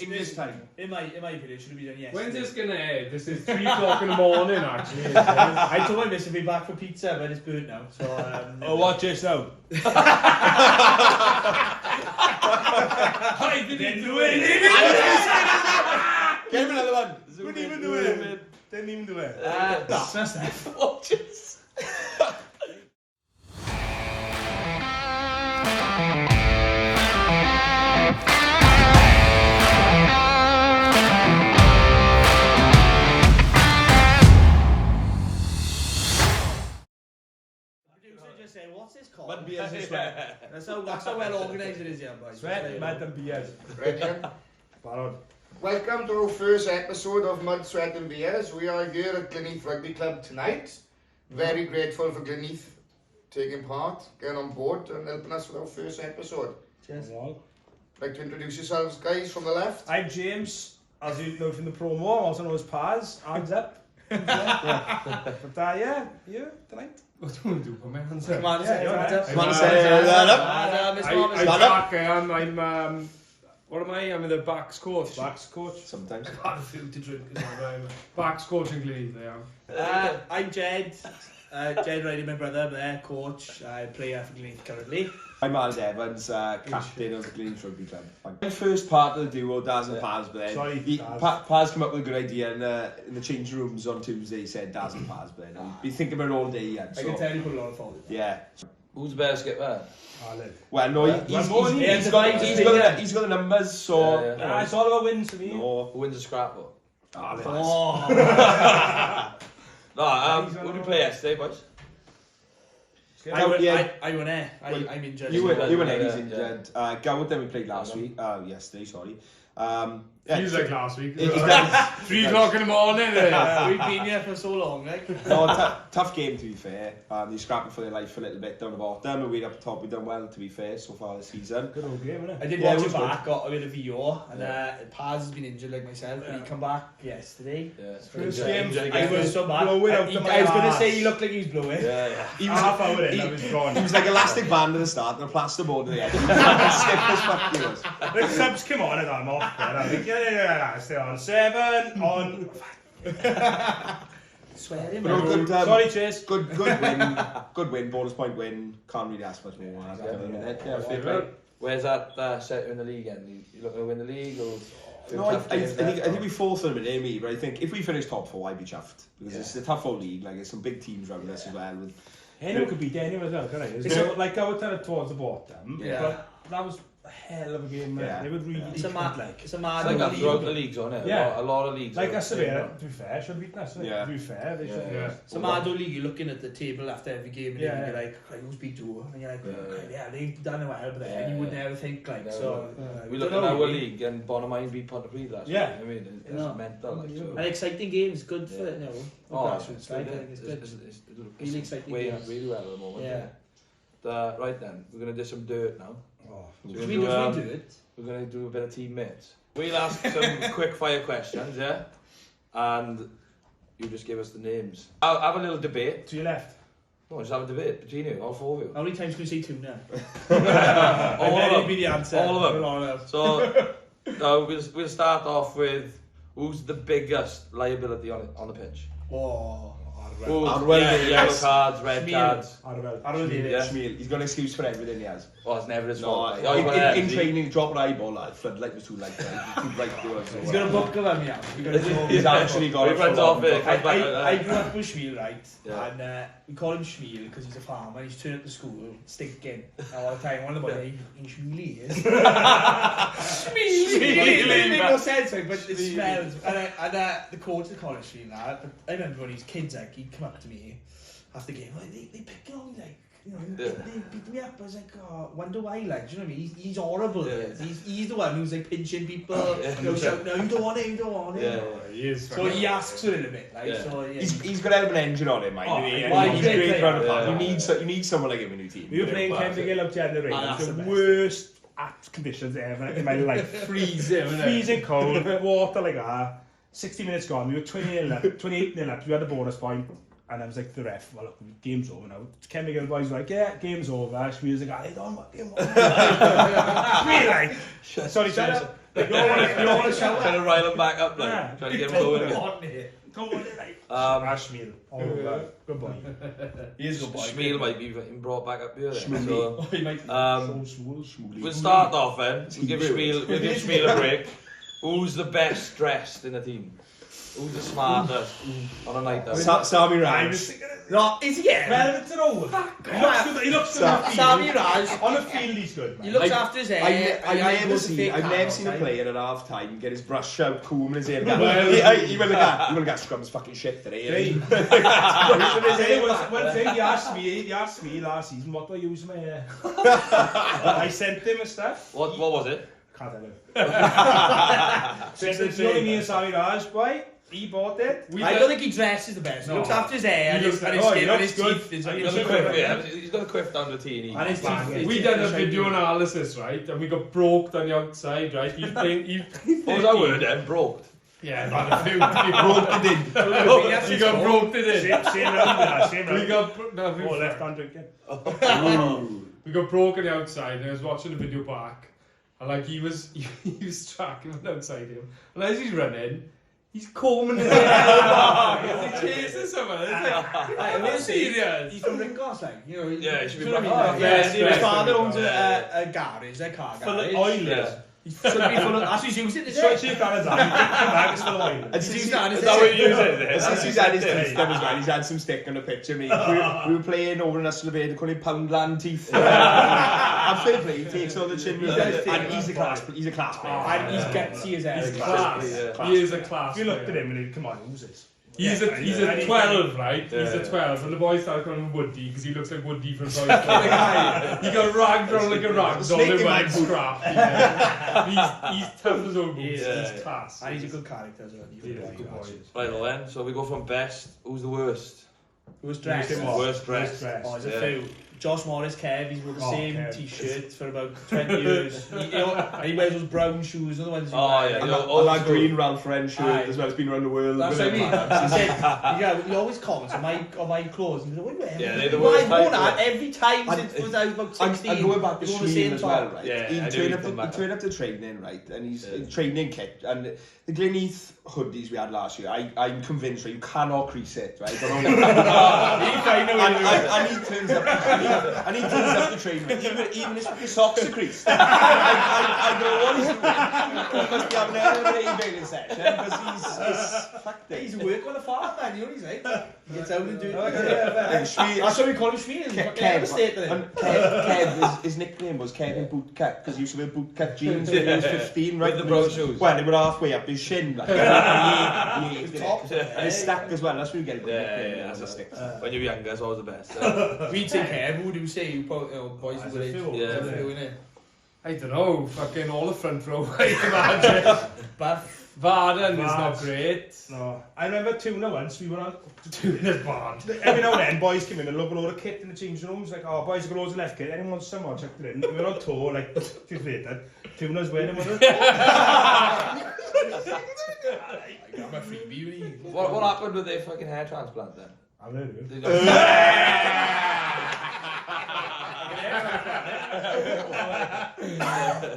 English time. In my opinion, it should have been done yesterday. When's this gonna air? This is 3 o'clock in the morning, actually. I told my miss to be back for pizza, but it's burnt now. So. Oh, watch this now. I didn't do it. Get him another one. Didn't even do it. Didn't even do it. That's watch this. Just say, what's this called? Mud beers and sweat. That's how well organised it is here, boys. Sweat, mud and beers. Right then. Welcome to our first episode of Mud, Sweat and Beers. We are here at Glynneath Rugby Club tonight. Very grateful for Glynneath taking part, getting on board and helping us with our first episode. Cheers. Like to introduce yourselves, guys, from the left. I'm James, as you know from the promo, also known as Paz. Hands up. But yeah, here tonight. What do you want to do? Put my hands up. Come on, say it. Come on, say that up. I'm what am I? I'm the backs coach. Backs coach. Sometimes. I've got a food to drink as well. Backs coach in Glynneath, I am. I'm Jed. Jed Riley, my brother, there, coach. I play for Glynneath currently. I'm Alex Evans, captain of the Glynneath Rugby Club. My first part of the duo, Daz and Paz, but then Paz came up with a good idea in the change rooms on Tuesday. He said Daz and Paz, but then I've been thinking about it all day yet. I can tell you put a lot of thought in that. Yeah. Who's the best skipper? Well, no, he's got the numbers, so It's all about wins for me. No. Who wins a scrapbook? Oh, No, who did you play yesterday, boys? I won there. I'm injured. You were there, he's Yeah. injured. Gowd, then we played yesterday, sorry. Feels like last week. 3 3 o'clock in the morning. We've been here for so long, like. No, tough game to be fair. They're scrapping for their life a little bit down the bottom, and we're up top. We've done well to be fair so far this season. Good old game, innit? I did watch it back, got a bit of VO, and Paz has been injured like myself, and he come back yesterday. Yeah. First game, I was so bad. I was going to say he looked like he was blowing. Yeah. He was half hour in, I was gone. He was like elastic band at the start and a plasterboard at the end. Stiff as fuck he was. The subs come on and I'm off there. I'm like, yeah, stay on. 7, on. Swearing, But no, man. good, Sorry, Chase. good win, bonus point win. Can't really ask much more than that. Yeah, fair play. Where's that set in the league end? You looking to win the league or? No, I think we fourth in a minute, maybe, but I think if we finish top 4, I'd be chuffed because it's a tough old league. Like there's some big teams around us as well. With Anyone could beat anyone as well, can't they? So, like I would tell it towards the bottom, but that was a hell of a game. Yeah. They would really It's a mad like that throughout the leagues, on it. Yeah. A lot of leagues. Like I said, to be fair, should have beaten us. Yeah. To be fair, they should. Yeah. It's a mad league. You're looking at the table after every game, and Yeah. you're like, right, who's beat Joe? And you're like, they've done well, but then you would never think like No. so. We look at our league and Bonamine beat Pontypridd last week. I mean, it's mental. Like, so. An exciting game is good for It's grassroots. I think it's good. Really exciting way games. really well at the moment. Yeah. Right then, we're going to do some dirt now. Should we do it? We're going to do a bit of teammates. We'll ask some quick fire questions, yeah? And you just give us the names. I'll have a little debate. To your left. No, just have a debate between you, all 4 of you. How many times can we say two now? All of them. Be the answer. All of them. So, we'll start off with who's the biggest liability on the pitch? Oh. Yellow cards, red cards. Schmiel, he's got an excuse for everything he has. Oh, it's never his No, fault. in training, drop an eyeball, that floodlight was too light. Too bright to us. He's got a book of them, yeah. He's actually got He runs off it. I grew up with Schmiel, right? Yeah. And we call him Schmiel because he's a farmer. He's turned up to school stinking all the time. One of the boys, in Schmiel is. Schmiel! It makes no sense, like, but it smells. And the coach, they call him Schmiel now. But I remember when he was kids, like, he'd come up to me after the game, like, they pick on me, like, you know, they beat me up. I was like, oh, wonder why, like, do you know what I mean? He's horrible. Yeah. He's the one who's like pinching people, shouting, no, you don't want it. Yeah. He is. So he asks for it a bit, like, so yeah. He's got to have an engine on him, mind. He's great great player. round You need someone like him in your team. We were playing Kendigill up to the rain. that's The the best. worst conditions ever in my life. Freezing cold, water like that. 60 minutes gone, we were 28 nil up, we had a bonus point, And I was like, the ref, well, look, game's over now. Ken McGill boys were like, yeah, game's over. Shmi was like, I don't want game over. Shmi like, sorry, shut up. Like, you don't want to shout. Trying to rile him back up, like, trying to get him going. Don't want it, like. Shmi, all over. Good boy. He is a good boy. Shmiel might be brought back up here. Then. So, He might we'll start off then. We'll give Shmiel a break. Who's the best dressed in the team? Who's the smartest on a night out? Sammy Raj. No, is he? Yeah. Relevant to know. He looks good on the field. Sammy Raj. On the field, he's good, man. He looks after his hair. I've never seen a player at half time get his brush out, comb his hair. He will get scrums fucking shit today. One thing he asked me last season, what do I use my hair? I sent him a stuff. What was it? Can't tell him. It's only me and Sammy Raj, boy. He bought it. I don't think he dresses the best. He looks after his hair and his skin and his teeth. He's got a quiff down the teeth. And his teeth. We done a video analysis, right? And we got broked on the outside, right? He's playing. What was that word then? Broked. Yeah, man, a few broked it in. You got broked it in. Same round. We got left hand drinking. We got broke on the outside, and I was watching the video back, and like he was tracking outside him, and as he's running, he's combing his hair. He's chasing someone. It's serious. He's from Rincos, like, you know. Yeah, he should be back. His father owns a garage, a car garage. Full of oilers. He should be full of. That's what he's using today. Shake hands on. He come back, it's full of oilers. Is that what you use it? Since he's had his teeth done as well, he's had some stick on the picture. We were playing over in Australia, they call him Poundland teeth. I'm fair play, he takes all the chin. And he's a class player. And he's gutsy as hell. He's class. He is a class. If you looked at him and he'd come on, who's this? He's a 12, right? He's a 12, and the boys started calling him Woody because he looks like Woody from Toy Story. He got ragged around like a rag doll in one scrap. He's tough as old boots. He's class. And he's a good character as well. Right, well then, so we go from best. Who's the worst? Worst dressed? Worst dressed. Oh, there's a few. Josh Morris, Kev, he's wore the same t-shirt for about 20 years. He wears those brown shoes, the ones you wear. And that green Ralph Lauren shirt as well, it's been around the world. That's what I mean. He said, he always comments on my clothes. He's like, what are you wearing? Yeah, they're the worst. I've worn that every time since I was about 16. And going back to Shmi as well, right? Yeah, he turned up to training, right? And he's training kit. And the Glynneath hoodies we had last year, I'm convinced, right, you cannot crease it, right? And he turns up to training, even his socks are creased. I don't know what he's doing. He must be having an emailing session, because he's working on a farm, man, you know what he's like? He gets out and do it. That's what we call him, Shmi. Kev, his nickname was Kevin Bootcut, because he used to wear bootcut jeans when he was 15, right? With the brown shoes. Well, they were halfway up his shin, like, and his stack as well, that's where you get it. Yeah, that's a stick. When you're younger, it's always the best. We take care, who would you say, boys who were in? I don't know, fucking all the front row, I imagine. But Varden is not great. No. I remember Tuna once, we were on Tuna's bad. Every now and then, boys came in and look a load of kit in the changing rooms, like, oh, boys, got loads of left kit, anyone wants some? I checked it in. We were on tour, like, 2 days later, Tuna's wearing one of I'm a freebie. What happened with their fucking hair transplant then? I don't know.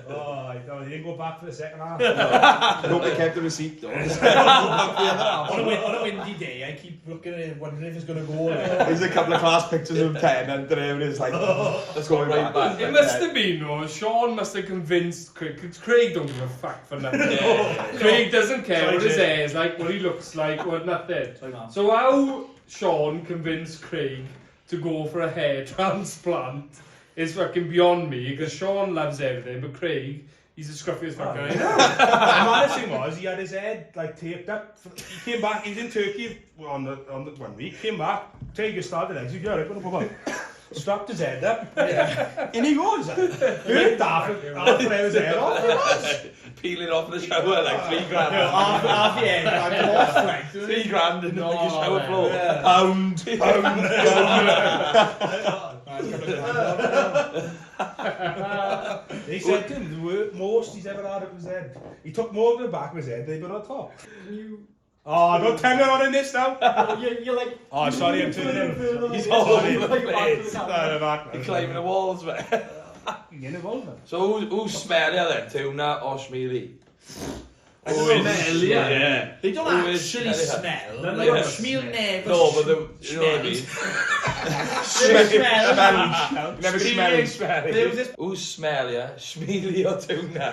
Oh, he didn't go back for the second half. I hope they kept the receipt though. On a windy day, I keep looking at it, wondering if it's going to go. There's a couple of class pictures of 10 and it's like, let's go right back. It must have been, though. Sean must have convinced Craig, because Craig don't give a fuck for nothing. Craig doesn't care what his hair is like, what he looks like, or nothing. So how Sean convinced Craig to go for a hair transplant is fucking beyond me, because Sean loves everything, but Craig, he's the scruffiest fuck guy. The maddest thing was, he had his head like taped up. He came back, he was in Turkey on the 1 week, came back, Tiger started legs, he's like, yeah, strapped his head up, in he goes. Good after his head off. Peeling off the shower like $3 grand. Half the head, I'm off like $3 grand in the shower floor. Pound. He said to him, the most he's ever had of his head. He took more of the back of his head than he put on top. Can you Oh, don't tell me on in this now. You're like... Oh, sorry, I'm turning him. He's all Sorry. over the place. You're Climbing the walls, mate. getting involved, man. So who's smellier then, tuna or Schmealy? Yeah. They don't Who is actually smellier? smell. Yeah. Schmeal never No, but you know what I mean. smell. Never Smelly, smelled. There was this Who's smellier, Schmealy or tuna?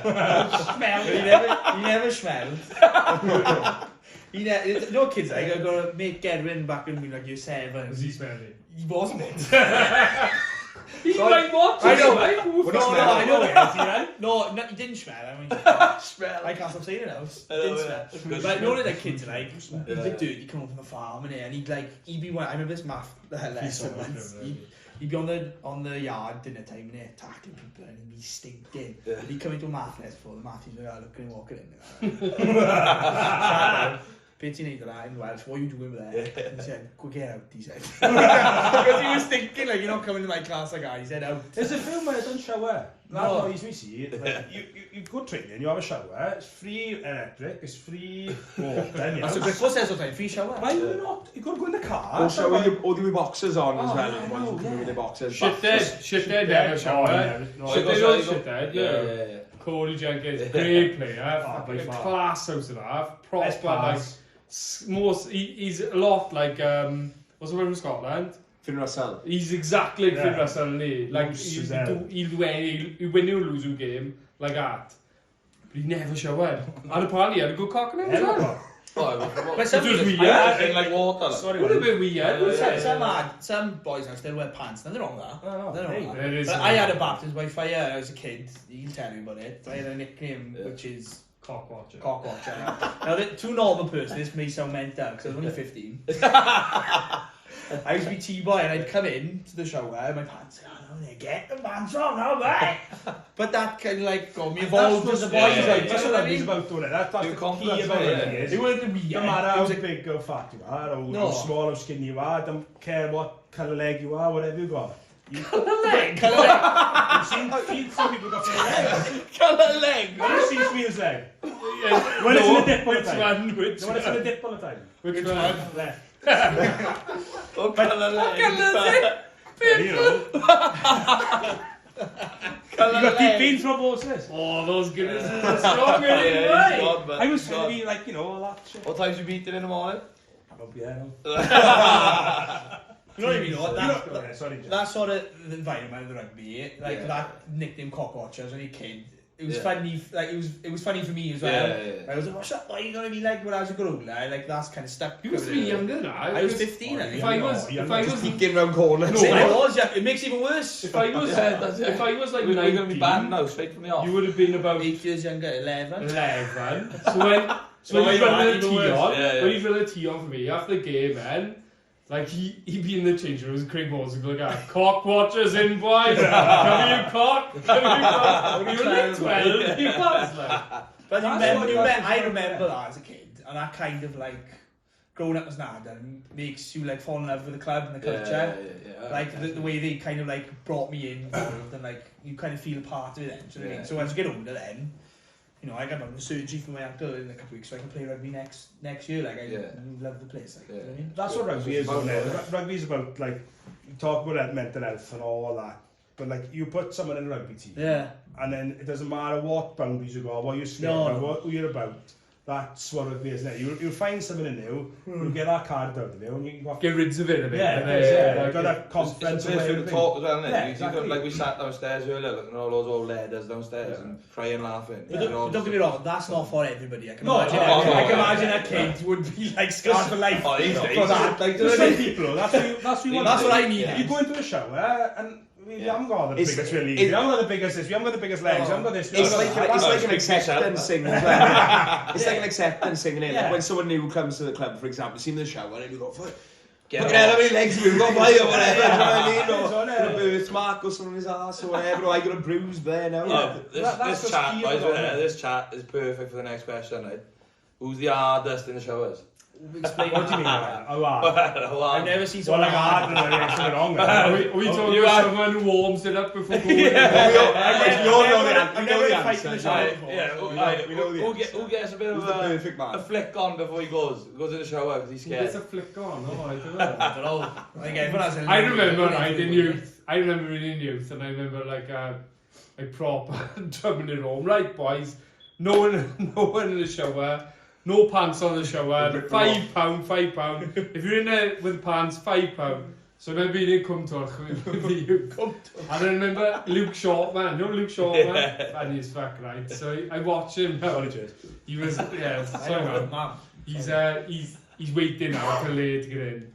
smell. He never smelled. No kids like I got a mate Gedwin back when we like year 7. Was he smelly? He wasn't it? He like what? I know. Right? I know it. Right? No, he didn't smell. I mean, Smell. I can't stop saying it now. I know, Didn't yeah. smell. But no, like kids like he's Yeah. like dirty coming from the farm and he'd be one. I remember this math lesson once. He'd be on the yard dinner time and attacking people and he'd be stinking. Yeah. He'd come into a math lesson for the math. He's like, look at him walking in. Bitty needed that in Welsh. What are you doing there? Yeah. He said, "Go get out." He said, because he was thinking like, you're not coming to my class like that. He said, "Out." There's a film where I don't shower. No. That's what we see it. Like, you go training, you have a shower, it's free electric, it's free water. That's a good. What's that sometimes? Free shower. Why you not? You gotta go in the car. Also, when you all the boxes on as Oh, well. yeah, I Ones know, who come in with yeah. their boxes. Shithead never shower. No, Shithead, Yeah. yeah. Cody Jenkins, great player, Oh, by fucking far. class house and half, Best proper like pass. he's a lot like what's the word from Scotland? Finn Russell. He's exactly like Finn Yeah. Russell, like Loose he'll as hell. do any, he'll win or lose a game like that. But he never showered. And apparently he had a good cock in him as well. But some Which was people- weird. In like water. Like. Sorry, Would have man. been weird. Some boys now still wear pants. Nothing wrong with that. Oh, Nothing wrong hey, with There that. is But I had a baptism by fire as a kid. You can tell me about it. I had a nickname which is cock watcher. Cockwatcher. Now, to a normal person, this may sound mental because I was only 15. I used to be T-boy and I'd come in to the shower and my pants get the pants on now, mate. But that kind of like got me involved with the boys. Like, That's just what what I it is mean. about doing it. That's Your the key confidence, about yeah. it. It wasn't weird. No matter It how was like, big or fat you are, or No. how small or skinny you are, don't care what colour leg you are, whatever you got. colour leg. I've seen some people got colour legs. Colour leg. Have you seen Smeal's leg? Yeah. When it's in the dip all the Which time. one? Which No, when it's in one? the dip all the time. Which one? Left. Oh, colour leg. You know. You got deep vein thrombosis. Oh, those Guinness are strong Yeah, anyway. he's gone, man. I was He's trying to gone. be like, you know, all that shit. What time's you beat it in the morning? Yeah, no. You know what I mean? Yeah, sorry, Jack. That sort of environment of the rugby, like Yeah. that nickname Cockwatcher as a kid. It was Yeah. funny, like it was funny for me as well. Yeah. I was like, what's up? What are you gonna be like when I was a grown older? Like that's kind of stuck. You must be younger now. I was 15. I If think. I was, Just peeking round corners. No, I was. Yeah, it makes it even worse. if I was, Yeah, that's it. if I was like We're going to be 19, banned now, straight from the off. you would have been about 8 years younger, 11. 11. So when you run a T on, when you run a T on for me after the game, man, like he'd be in the change room, Craig Moores would go like, cock watchers in, boys. Come here, cock. Come here, cock. You were like 12. He was like. But That's I remember that as a kid, and that kind of like growing up as an adult makes you like fall in love with the club and the culture. Yeah. Like the way they kind of like brought me in, and like you kind of feel a part of it then. Do you know what I mean? So as you get older, then you know I got my surgery for my ankle in a couple of weeks, so I can play rugby next year. Like I love the place. Like, you know what I mean? That's what rugby is, isn't it? Rugby is about, like, you talk about mental health and all that, but like, you put someone in a rugby team, Yeah. and then it doesn't matter what boundaries you got, what you're scared No, about, no. what you're about. That's what rugby is, isn't it? You'll find someone new, you'll get that card out of you, and you got Get rid of it a bit. Yeah, and it is, yeah. like, You've got that confidence It's a away bit with of talk as well, isn't it? Yeah, You exactly. like we sat downstairs earlier looking at all those old ladders downstairs and crying, laughing. But don't get me wrong, that's not for everybody. I can No, imagine, no, I no, can no, imagine no. a kid would be like scarred for life Oh, he's- for he's- that. Like, do you There's know what I some mean? people, that's That's what I mean. You go into a shower and we haven't got the It's- biggest really. it- We haven't got the biggest this. We haven't got the biggest legs. We haven't got this. we It's haven't like got that. an acceptance thing as well. It's like an acceptance thing, innit? Yeah. Like when someone new comes to the club, for example, see them in the shower and you go, fuck, Get look at how many legs we've got by or whatever, do you know what I mean? It's on Or it. a birthmark or something in his ass or whatever, or I got a bruise there now. Yeah, That's this what's chat, key boys, about it. this chat is perfect for the next question, right? Who's the hardest in the showers? Explain What do you mean? Oh, I've never seen someone like hard and there's something wrong with Are it. we talking about someone who warms it up before going? We all know the answer. I've We know never the fight in the answer. shower before. Yeah, we know the who gets a bit Who's of the perfect a man? flick on before he goes in the shower because he's It's scared? a flick on. Oh, I don't know. I don't know. Like everyone has a I remember in youth. I remember in youth, and I remember like proper drumming it home. Right, boys. No one in the shower. No pants on the shower. £5. If you're in there with pants, £5. So maybe they come to with you. And I remember Luke Shortman. You know Luke Shortman? And he's fuck right. So I watched him. He was sorry man. He's waiting now for Leigh to get in.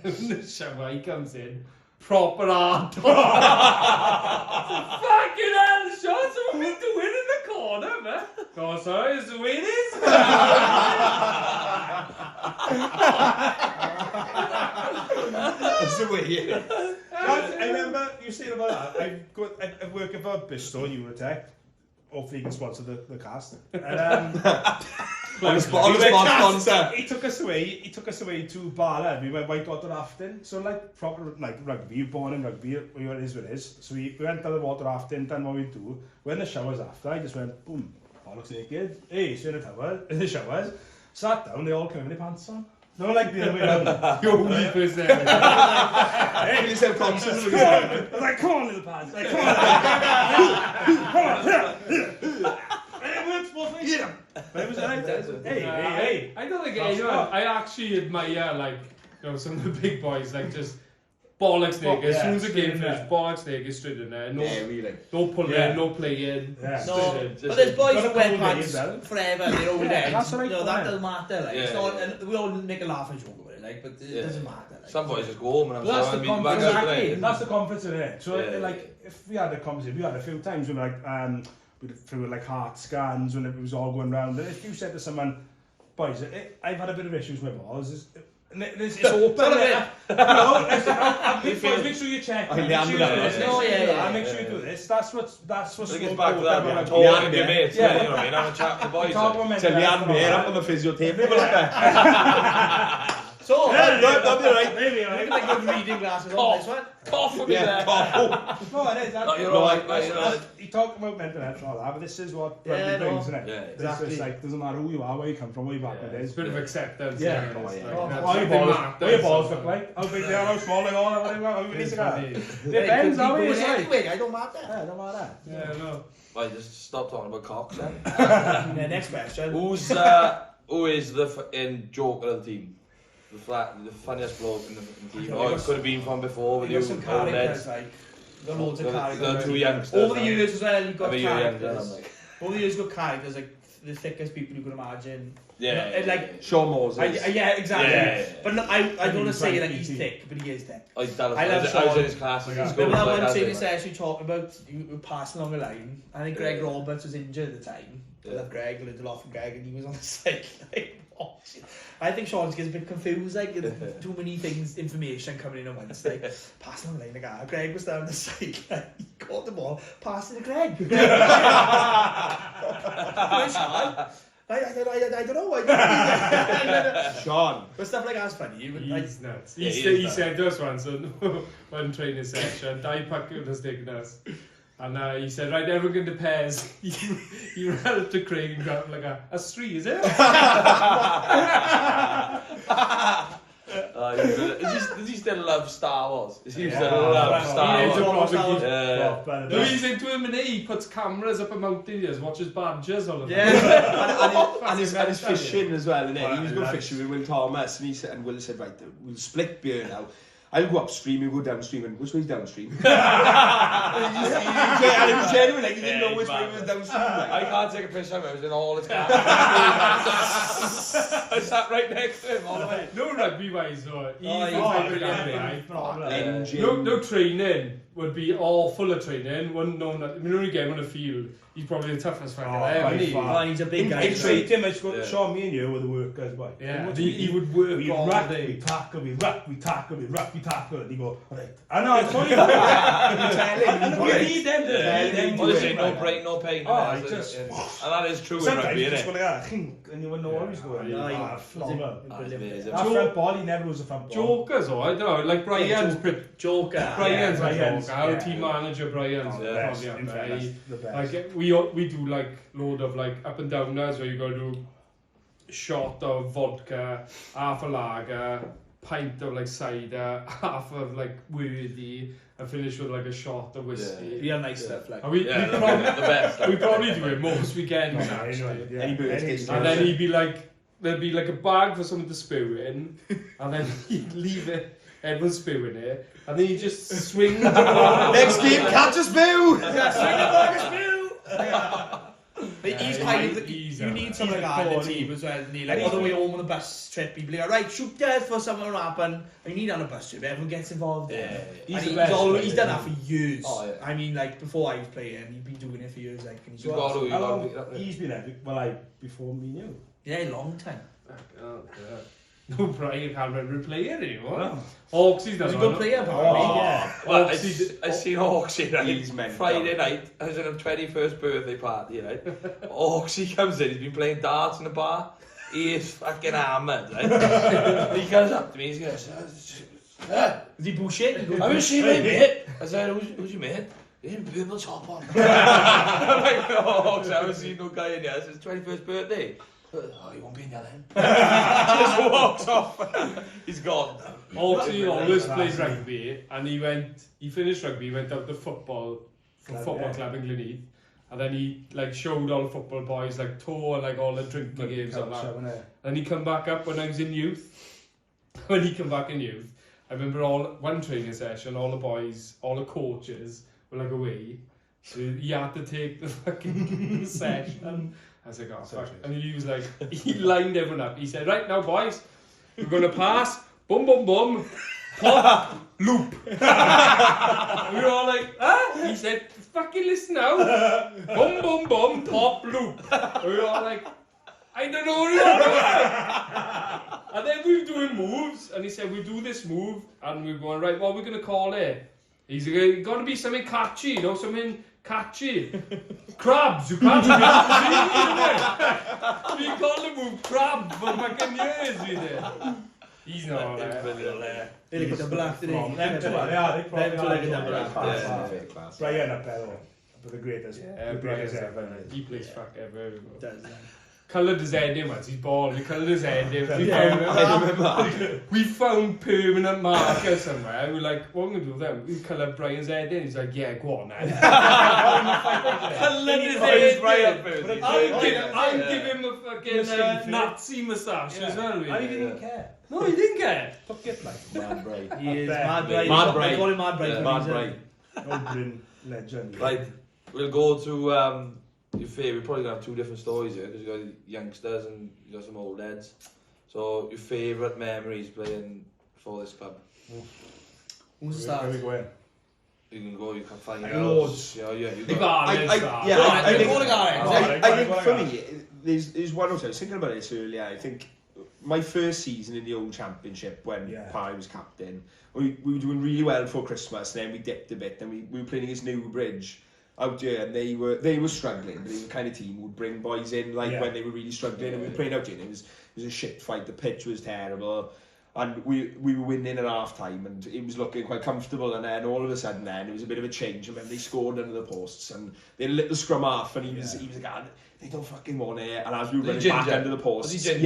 In the shower, he comes in. Proper hard. Fucking hell, Sean, so what are we doing in the corner, man? Oh, sorry, is the way it is? That's the way it is. I remember you saying about that. I'm working for Bristol Unitech. Hopefully you can sponsor the cast. And, On the sponsor. He took us away to Bala. We went whitewater rafting. So like proper like rugby, you're born in rugby, it is what it is. So we went down the water rafting, done what we do. When the showers after, I just went boom, bollocks naked. Hey, so in the towel, in the showers, sat down, they all came with their pants on. No, like the other way around. You're only person. Hey, He's self-conscious. I was like, come on, little pants. Like, come on. It works both ways. Get him. But it was like, hey. I don't think anyone. I actually admire like some of the big boys like just bollocks naked. As soon as the game finished, bollocks naked straight in there. No, really. no pulling, no playing. Yeah. No, In. but there's boys Got who a wear cool pants name, forever, they're over there. That's what I that find. doesn't matter. Like, it's Yeah, not, yeah. and we all make a laugh and joke about it, like, but it doesn't matter. Like. Some boys just go home and I'm Well, sorry, that's I'm the beating back out confidence. today. That's the confidence in it. So Yeah. like, if we had a conversation, we had a few times when like through like heart scans when it was all going round. And if you said to someone, boys, I've had a bit of issues with balls. It's open. Make sure you check. Make sure you do this. Make sure you do this. That's what's. I think it's back to that, man. Talking to your mates, you know what I mean? Having a chat with the boys. Tell me I'm there up on the physio table. So, That'll be right. Maybe look at the good reading glasses on this one. Cough for me there. No, it is. No, you're alright, mate. He talked about mental health and all that, but this is what Yeah, rugby no. brings, isn't it? Yeah, This is like, doesn't matter who you are, where you come from, where your background It's is. a bit of acceptance. Yeah. It's like, Oh, that's What something your balls look like, how big they are, how small they are, how many It's cigar. funny. Depends how it is. Anyway, I don't matter. Yeah, don't matter. Yeah, no. Right, just stop talking about cocks then. Yeah, next question. Who is the joker of the team? The funniest bloke in the team. Oh, it could have been from before with You you. got some characters, like, you got loads of characters. The two youngsters. Over the years as well, you've got I mean, you're young, characters. like. Over the years, you've got characters, like, the thickest people you could imagine. Yeah. And, like, Sean Moses. yeah, exactly. Yeah. But no, I don't want to say He's that he's like thick, but he is thick. I love I was in his classes in school. Remember that like one training like. session talking about you were passing along a line? I think Greg Roberts was injured at the time. I love Greg, lived a lot from Greg, and he was on the sideline watching. I think Sean gets a bit confused, like too many things, information coming in at once. Like passing along the line, like Greg was down the sideline, he caught the ball, passed it to Greg. Where's Sean? I don't know. Sean. But stuff like that's funny. But like, He's nuts. Yeah, He said to us once on one training session, Dai Puckett was taking us. And he said, right, everyone get the pairs. He ran up to Craig and grabbed like a three, is it? Does he still love Star Wars? Does he Yeah. still love Star He is a Wars? proper geek. Yeah. No, he's into him and he puts cameras up a mountain, he just watches badgers all of them. Yeah, and his fishing as well, innit? He was going Yeah. fishing with Will Thomas, and he said, and Will said, right, we'll split beer now. I'll go upstream, you go downstream, and which way's downstream? And it was genuine, like, he didn't know which way was downstream. Like. I can't take a picture of it, I was in all his cameras. I sat right next to him all the way. No rugby wise though. He's Oh, a he's brilliant guy. Problem. Engine. No training. would be all full of training, wouldn't know that. I mean, when you get him on the field, he's probably the toughest fucker there, isn't he? Oh, he's a big guy. I treat him as Sean, me and you were the workers, boy. Yeah, he would work we all ruck, day. we tackle, we ruck, we tackle, we ruck, we tackle. And he go, right. I know, it's funny. We need them to tell them. Honestly, no brain, no pain. Oh, just, and that is true in sometimes rugby, you isn't just it? go like that, and you wouldn't know what he's going. That front ball, he never was a front ball. Jokers, or I don't know, like Brian's Joker. Brian's a Brian's, joker. Our yeah. team manager Brian's The best, probably in up fairness, there. the best. Like we do like load of like up and downers where you got to do a shot of vodka, half a lager, pint of like cider, half of like worthy, and finish with like a shot of whiskey. Real nice stuff, like. And we probably the best. we probably do it most weekends actually. Yeah. Any birthdays. And then he'd be like, there'd be like a bag for someone to spew in, and then he'd leave it. Everyone's spewing it, and then you just swing. Next game, catch a spill! But he's kind of, you need something like that in the team as well. Like on the way home on the bus trip, he'd be like, right, shoot guys for something to happen. You need on a bus trip, everyone gets involved. Yeah. He's done that for years. Oh, yeah. I mean, like before I was playing, he'd been doing it for years. Like, and he's You got to, you How got long to. he's been there? Well, like before me and you. yeah, a long time. No, Brian can't remember playing anymore. Hawksy's done He's a it. good player, apparently. yeah. Well, I Hawksy- seen Hawksy, right? He's mental. Friday night, I was in a 21st birthday party, right? Hawksy comes in, he's been playing darts in the bar. He is fucking hammered, right? He comes up to me, he goes, Is he bullshit? I wish you mate, mate. I said, who's your mate? He didn't put the top on. I'm like, oh, Hawksy, I haven't seen no guy in here. It's his 21st birthday. Oh, you won't be in there then. Just walks off. He's gone. Hawksy always played rugby, and he finished rugby, he went out to football club in Glynneath, and then he like showed all the football boys like tour like all the drinking games and that. And he come back up when I was in youth. When he come back in youth, I remember one training session, all the boys, all the coaches were like away, so he had to take the fucking session. I was like, oh fuck. And he was like, he lined everyone up. He said, right now boys, we're gonna pass, boom boom boom, pop, loop. We were all like, huh? He said, fucking listen now, boom boom boom, pop, loop. We were all like, I don't know what you're doing. And then we were doing moves, and he said, we do this move, and we were going, right, what are we going to call it? He's like, got to be something catchy, you know, something catchy. Crabs, you can't do it. We call the move crab for fucking years, we did. He's not there. They like a double act, didn't he? Them two, they probably like a are double act. class. Brian up there, but the greatest. Yeah, the Brian's greatest ever. he plays fuck ever. Does, Coloured his head in once, he's bald, we coloured his head in. I We found permanent markers somewhere, and we're like, what are we going to do with them? We colour Brian's head in, he's like, yeah, go on then. Coloured his head in. I'll give him a fucking Nazi moustache as well. I didn't care. No, he didn't care. Took it like Mad Bright. he is Mad Bright. Mad Bright. I call him Mad Bright. Yeah. Mad Bright. Old legend. Right, we'll go to your favourite. We're probably going to have two different stories here because you've got youngsters and you've got some old heads. So, your favourite memories playing for this pub? Who's the start? Where we going? You can go, you can find Loads. Yeah, you Leave got our legs I start. think for me, there's one or two. I was thinking about this earlier. I think my first season in the old championship when Pi was captain, we were doing really well before Christmas, and then we dipped a bit, and we were playing against Newbridge out here, and they were struggling, but they were the kind of team who would bring boys in when they were really struggling, and we were playing out here, and it was a shit fight. The pitch was terrible, and we were winning at half time, and it was looking quite comfortable, and then all of a sudden it was a bit of a change. I remember they scored under the posts, and they had a little scrum half, and he was like, ah, they don't fucking want it, and as we were running back under the posts, and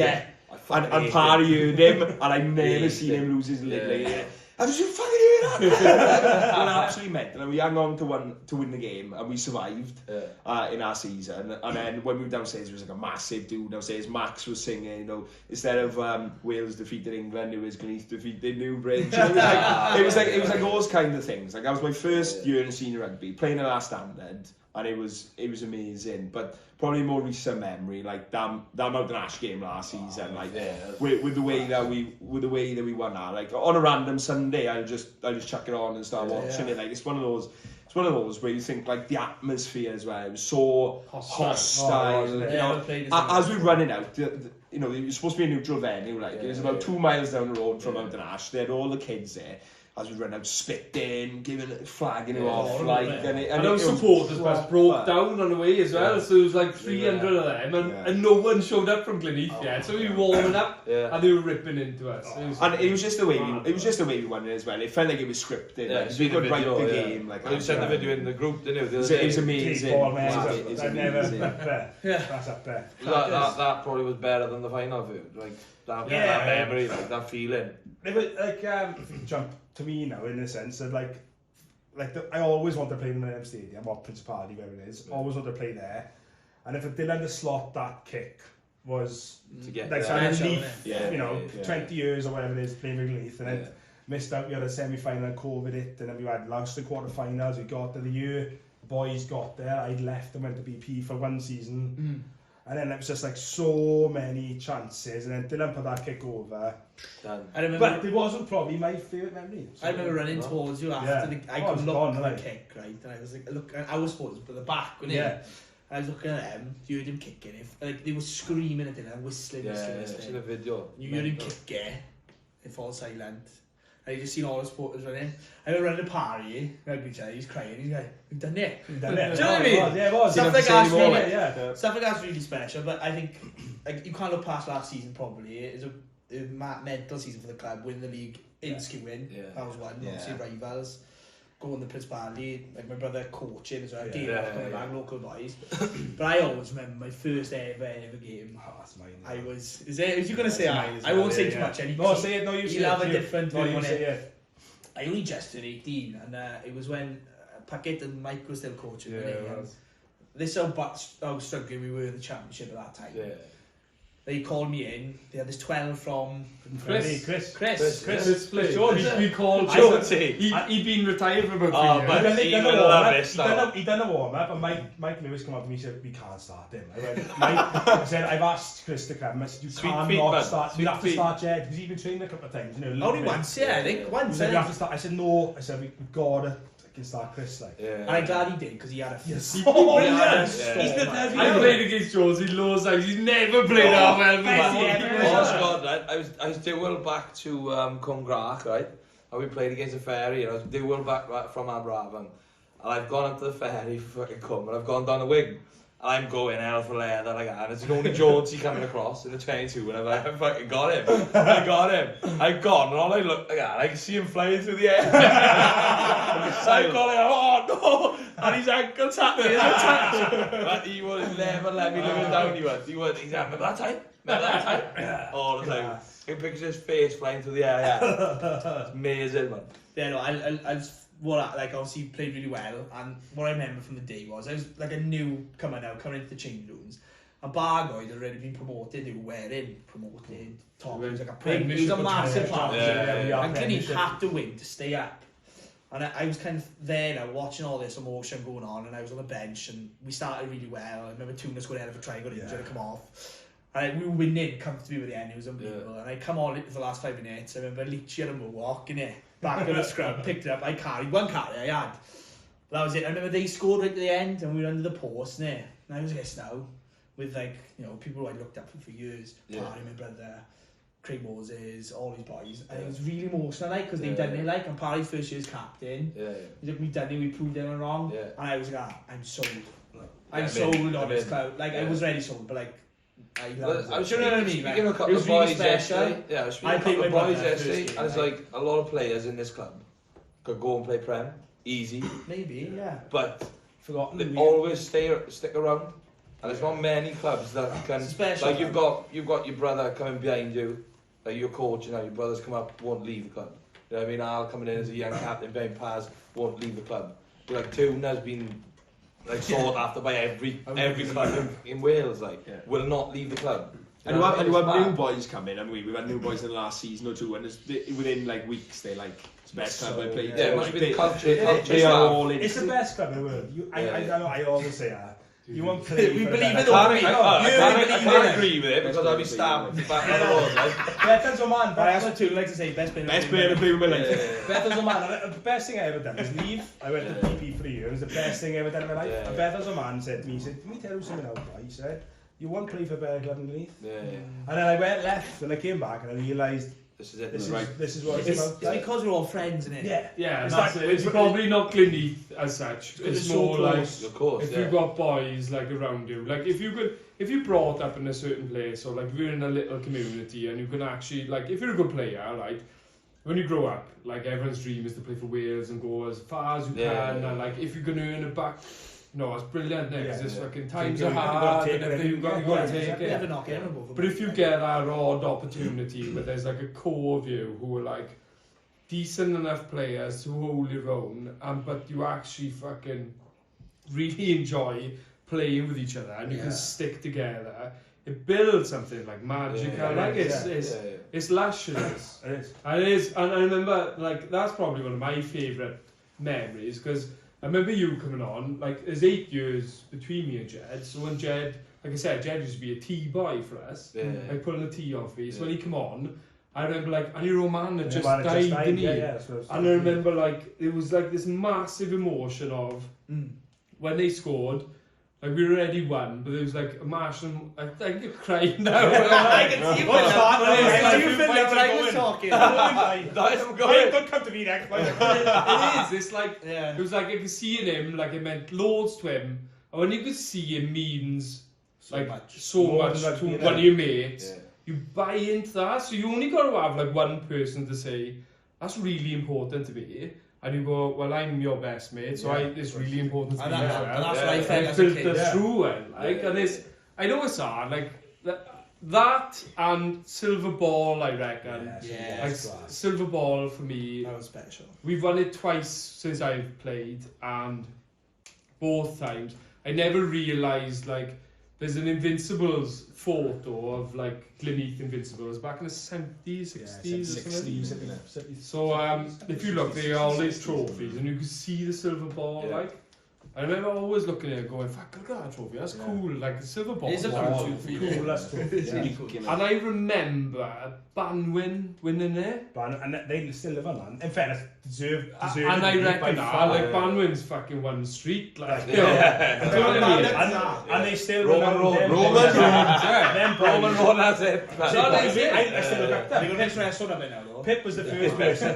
Parry heard him, and I never seen him lose his lid. I was just fucking hear that. And absolutely mental. And we hung on to win the game, and we survived in our season. And then when we were downstairs, there was like a massive dude downstairs. Max was singing, you know, instead of Wales defeated England, it was Glynneath defeated Newbridge. It was like those kind of things. Like that was my first year in senior rugby, playing at our standard. and it was amazing. But probably more recent memory, like that Mountain Ash game last season, like with the way that we won that, like on a random Sunday, I'll just chuck it on and start watching it. Like it's one of those where you think like the atmosphere as well. It was so hostile. As we're running out, you know, it was supposed to be a neutral venue. Like it was about 2 miles down the road from Mountain Ash. They had all the kids there. As we ran out, spitting, flagging it off, like, and our supporters bus broke down on the way as well, so there was like 300 of them, and no one showed up from Glynneath yet, so we were warming up, and they were ripping into us. It was just the way we won it as well. It felt like it was scripted. Yeah, like, we could write the game. Like, you sent the video in the group, didn't you? It was amazing. That's up there. That probably was better than the final view. Like that memory, like that feeling. Like if you jump to me now in the sense that I always want to play in the M Stadium or Principality, wherever it is. Always want to play there, and if it didn't the slot that kick was to get like there. 20 years or whatever it is playing with Glynneath, and then missed out. We had a semi-final, COVID it, and then we had lost the quarter-finals. We got to the year, the boys got there. I'd left and went to BP for one season. And then it was just like so many chances, and then Dylan put that kick over. I remember, but it wasn't probably my favourite memory. I remember running towards you after I could look at the kick, right? And I was like, look, I was supposed to put the back, wasn't it? I was looking at them, you heard him kicking it. Like they were screaming at Dylan, whistling. I've seen a video. You heard him kick it, it falls silent. And you just seen all the supporters running. I remember running a party, he's crying, he's like, we've done it. Do you know what I mean? Yeah, it was. Stuff like that's really special, but I think like you can't look past last season probably. It was a mental season for the club, win the league in skiwing. That was one, obviously rivals. Going the Principality, like my brother coaching as well, local boys. But I always remember my first ever game. Oh, that's mine. I was. Is you gonna say I won't say too much. No, say it. No, you say it. You'll have a different one. You say it. I only just turned 18, and it was when Paquette and Mike were still coaching. This how struggling we were in the championship at that time. They called me in. They had this 12 from Chris. We called Jonesy. He'd been retired for about 3 years. He done a warm up, and Mike Lewis came up to me and said, "We can't start him." I said, "I've asked Chris to come." I said, "You cannot start. You have to start Jed because he's been training a couple of times. You know, only once, I think once. You have to start. I said, "No." I said, "We've got to." Can start Chris like. And I'm glad he did because he had a He's I played against Jonesy loads times. He's never played that well. I was dual back to Cwmgrach, right? And we played against a ferry, and I was dual back from Aberafan. And I've gone up to the ferry for fucking come, and I've gone down the wing. And I'm going hell for leather like that, and it's only Jonesy coming across in the 22, and I'm like, I fucking got him. I've gone, and all I look like that, I can see him flying through the air. I'm going, oh no! And his ankle tapped me in the touch. But he would never let me live it down, he would. He's like, remember that time? All the time. I picture his face flying through the air, It's amazing, man. Yeah, no, obviously played really well, and what I remember from the day was I was like a new coming into the change rooms. A Bargoid had already been promoted, they were wearing promoted top. It was like it was a massive plan. And Glynneath had to win to stay up. And I was kind of there now watching all this emotion going on, and I was on the bench, and we started really well. I remember Tunas going ahead of a try, got injured, come off. And we were winning comfortably with the end, it was unbelievable. And I come on for the last 5 minutes, I remember Leachy had a walk in it. Back on the scrum, picked it up, I carried one carry I had. But that was it. I remember they scored right at the end and we were under the post and I was this now with people who I looked up for years. Parry, my brother, Craig Moses, all these boys. And it was really emotional because they'd done it and Parry's first year as captain. He took me done it, we proved them wrong. And I was like, I'm sold. I'm sold on this cloud. I was ready sold, but I was speaking of a couple of boys yesterday. I was speaking of a couple of boys yesterday, and it's like a lot of players in this club could go and play Prem, easy. Maybe, but they always stick around, and there's not many clubs that can. Like you've got your brother coming behind you, like you're coaching, your brothers come up, won't leave the club. You know what I mean? Al coming in as a young captain, behind Paz, won't leave the club. But Tuna's been sought after by every club in Wales, will not leave the club. And you have new boys coming, and we've had new boys in the last season or two, and within like weeks they're like it's the best club I played. Yeah, it must be the culture. They are all in. It's the best club in the world. I always say that. You won't play. We for believe the it I all. can't agree with it because I'll be stabbed back on the road. Bethel's a man. But I also too like to say best player to play with my life. Bethel's a man. The best thing I ever done was leave. I went to PP for a year. It was the best thing I ever done in my life. Yeah. And Bethel's a man said to me, he said, "Let me tell you something now, boy." He said, "You won't play for a better club than Glynneath." And then I went left and I came back and I realised This is it. this is what it's about. It's because we're all friends, isn't it? Yeah. Yeah, It's that's like- it. It's probably not Glynneath as such. It's It's so more like close. Of course, if you've got boys like around you, like if you're brought up in a certain place or like if you're in a little community and you can actually like if you're a good player, right? When you grow up, like everyone's dream is to play for Wales and go as far as you can, and like if you can earn it back, no, it's brilliant. Because it's fucking times are hard, and everything you've got to take it. Never knock anyone over. But if you get that odd opportunity where there's like a core of you who are like decent enough players to hold your own, but you actually fucking really enjoy playing with each other and you can stick together, it builds something like magical. It's luscious. It is. And I remember like that's probably one of my favourite memories because I remember you coming on, like there's 8 years between me and Jed, so when Jed, like I said, Jed used to be a tea boy for us, like pulling the tea off me, so when he come on, I remember like, and your old man had just died, didn't he? And I remember like, it was like this massive emotion of, when they scored, like we already won, but there was like a Martian, I think you're crying now. I can see you talking. Don't come to me next. It is. It's like it was like I could see in him, like it meant loads to him, and when you could see him means so much to one of your mates. You buy into that, so you only got to have like one person to say that's really important to me. And you go, well, I'm your best mate, so it's really important to me as well. And that's what I felt as a kid. Filter through it, and it's, I know it's hard, like, that and Silver Ball, I reckon. Like, Silver Ball for me, that was special. We've won it twice since I've played, and both times, I never realised, like, there's an Invincibles photo of like Glynneath Invincibles back in the 70s, 60s, 60s. So if you look, there are all these trophies, and you can see the silver ball. Like, I remember always looking at it, going, "Fuck, look at that trophy. That's cool. Like the silver ball." It's a cool trophy. And I remember Banwin winning it. And they still live on that. In fairness, deserve and I reckon that, like Banwin's fucking one street, like, you know, and they still Roman has it. I still look at They're going to wrestle them now, though. Pip was the first person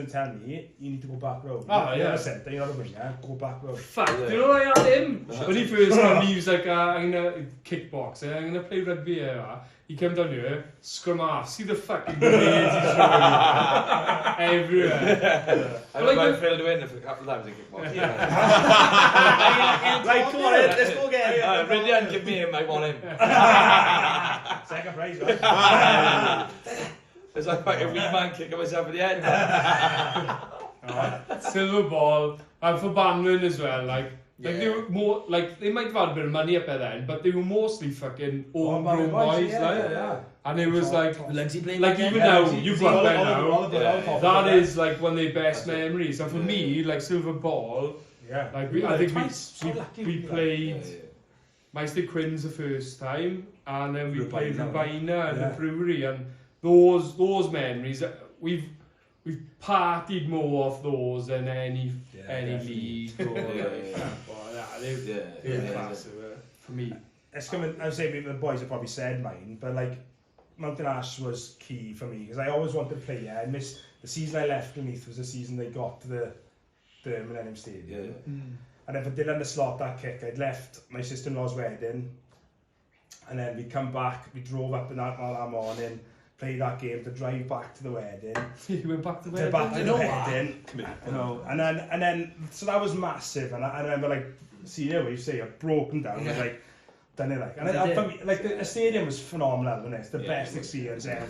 to tell me, you need to go back row. You're not a centre, you're not a winger, go back row. Fact, you know what I had him? When he first came, he was like, I'm going to kickbox, I'm going to play rugby here. He came down here, scrum off, see the fucking grenades he's throwing everywhere. I remember I failed to win a couple of times in kickboxing. Right, come on, let's go again. Brilliant, give me him, I want him. Second prize, right? It's like a wee man kicking myself in the head. Silver ball, and for Banwin as well, like they were more, like, they might have had a bit of money up at then, but they were mostly fucking homegrown boys, and it was like even now, you've got there now, that is like one of the best memories, and for me, like Silver Ball, like I think we played Meister Quins the first time, and then we played Rubina and the brewery, and those memories, we've partied more off those than any league or they're massive for me. It's coming. I would say the boys have probably said mine, but like Mountain Ash was key for me because I always wanted to play here. I missed the season I left Glynneath was the season they got to the Millennium Stadium, and if I did on the slot that kick, I'd left my sister-in-law's wedding, and then we'd come back. We drove up in that morning. Play that game to drive back to the wedding. You went back to the wedding? Back to the wedding. You know, and then, so that was massive. And I remember, like, seeing it, you say, I've broken down. I was like, done it, like. And for me, like, the stadium was phenomenal, wasn't it? It's the best experience ever.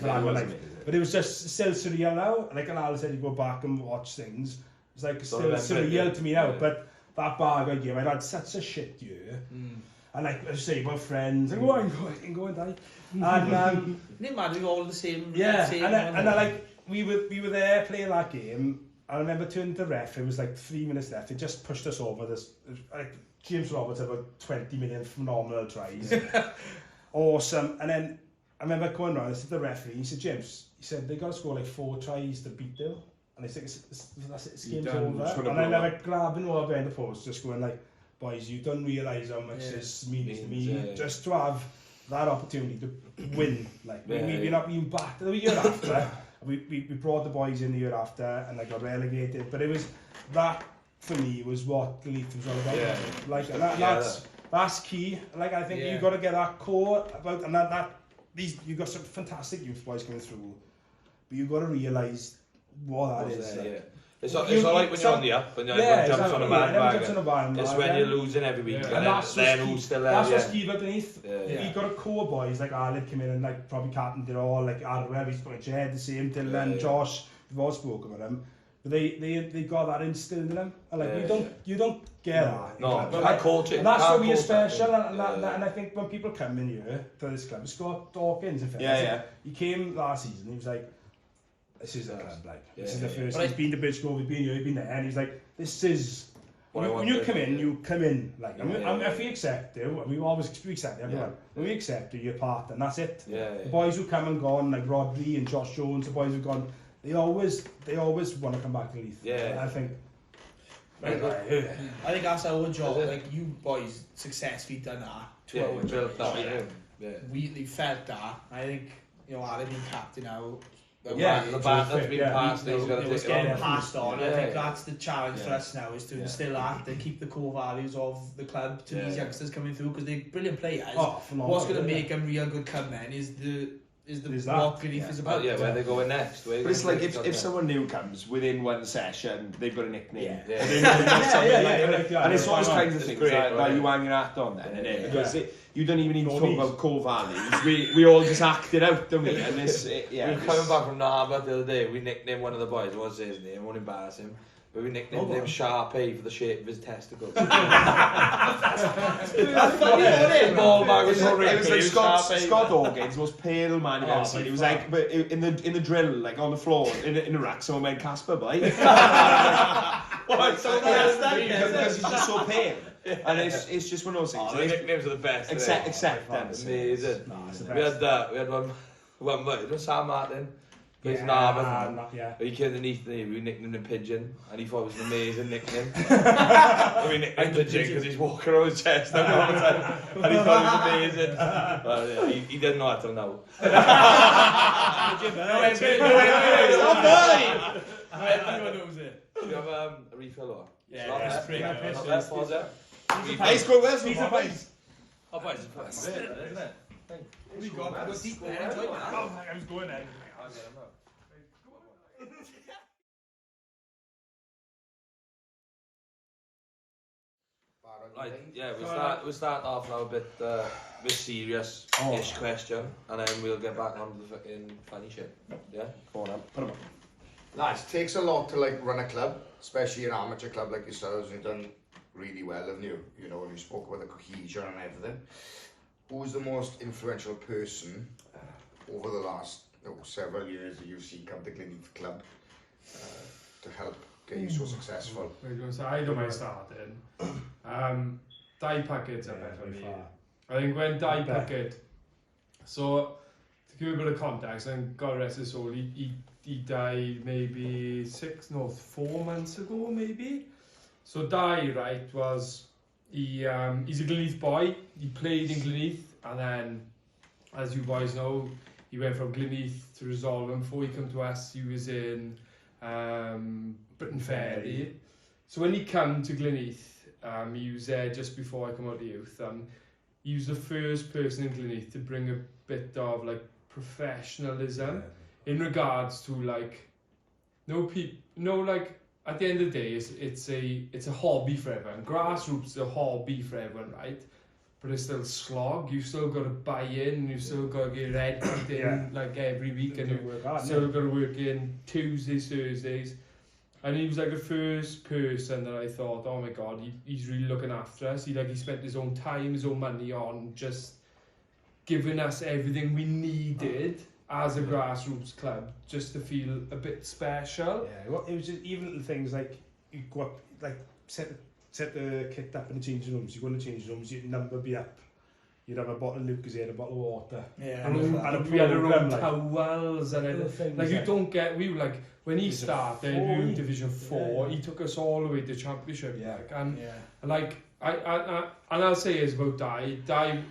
But it was just still surreal now. Like Al said, you go back and watch things. It's like still surreal to me now. But that Bargo game, I'd had such a shit year. And like I say about friends, and go and die. And imagine all the same. yeah, same and I like we were there playing that game. I remember turning to the ref. It was like 3 minutes left. It just pushed us over. This like James Roberts had about 20 million phenomenal tries, awesome. And then I remember going around. I said to the referee. He said, James. He said they got to score like 4 tries to beat them. And I said, that's it. This game's over. And I remember grabbing all behind the post, just going like, boys, you don't realise how much this means to me. Just to have that opportunity to win. Like we're not being back the year after. We brought the boys in the year after and they got relegated, but it was that for me was what Glynneath was all about. Like and that's key. Like I think you've got to get that core about, and that these you've got some fantastic youth boys coming through, but you've got to realise what that is. It's not like when you're on the up and everyone jumps on a bandwagon. It's when you're losing every week and then who's still there. That's what's key about Glynneath. You've got a core boys like Arlid came in and like probably captained it all, like Arwell, he's got a head, the same, Dylan, Josh, we've all spoken about them. But they got that instilled in them. And like you don't get that. No, but coaching. And that's what we are special. And I think when people come in here to this club, Scott Dawkins, in fact, he came last season. He was like, this is the club, like this is the first. He's been to Bridgegrove, he's been here, he's been there, and he's like, this is. When you come in, like, if we accept you, we accept everyone. When we accept you, you're part, and that's it. The boys who come and gone, like Rodri and Josh Jones, the boys who've gone, they always want to come back to Leith. I think. I think that's our job. Like you boys successfully done that. We felt that. I think I've been captain now. The baton's been passed. He's got to take it on. Passed on. I think that's the challenge for us now, is to instill that and keep the core values of the club to these youngsters coming through, because they're brilliant players. What's going to make them real good come then is what Glynneath is about. Where they going next. But it's like if someone new comes within one session, they've got a nickname. And it's those kinds of things that you hang your hat on then, because you don't even need to talk about core values. We all just act it out, don't we? And we were coming back from the harbour the other day. We nicknamed one of the boys. What was his name? I won't embarrass him. But we nicknamed him Sharpay for the shape of his testicles. That's funny, isn't it? Ball bag was horrific. It was like Scott Dawkins, most pale man you've ever seen. It was like, but in the drill, like on the floor, in the rack, someone went Casper, boy. Because he's just so pale. And it's just one of those things. The nicknames are the best. Acceptance. Amazing. We had one boy, Sam Martin. He's Narvin. He came underneath me. We nicknamed him Pigeon, and he thought it was an amazing nickname. We nicknamed him Pigeon because he's walking on his chest all the time, and he thought it was amazing. But he didn't know that till now. Everyone knows it. Do you have a refill or? Yeah, pretty nice. Pause it. Nice go, where's the boys? Oh, boys, it's isn't it? We got deep there. I was going there. Right, we'll start off now a bit serious-ish question, and then we'll get back on to the fucking funny shit. Yeah? Go on, put them up. Lads, it takes a lot to like run a club, especially an amateur club like yourselves. You've done really well, haven't you? You know, and you spoke about the cohesion and everything. Who's the most influential person over the last several years that you've seen come to Glynneath Club to help get you so successful? I don't mind starting. Die Packet's a bit for me. I think when Die Packet, so to give you a bit of context, and God rest his soul, he died maybe 4 months ago maybe. So Die, right, was he's a Glynneath boy. He played in Glynneath, and then, as you boys know, he went from Glynneath to Resolve, and before he came to us, he was in Britain Ferry. So when he came to Glynneath, he was there just before I come out of youth. He was the first person in Glynneath to bring a bit of like professionalism in regards to like like at the end of the day it's a hobby for everyone. Grassroots is a hobby for everyone, right? But it's still slog. You still got to buy in. You still got to get ready in like every week, and you still got to work in Tuesdays, Thursdays. And he was like the first person that I thought, oh my god, he's really looking after us. He spent his own time, his own money on just giving us everything we needed as a grassroots club, just to feel a bit special. Yeah, well, it was just even little things like you go up, like set the kit up in the changing rooms. You go in the changing rooms, your number be up. You'd have a bottle of Lucozade, a bottle of water. Yeah. And we had our own towels and everything. Like you don't get, we were like, when he started in Division 4, he took us all the way to Championship. Yeah. Like, and like, and I'll say is about Di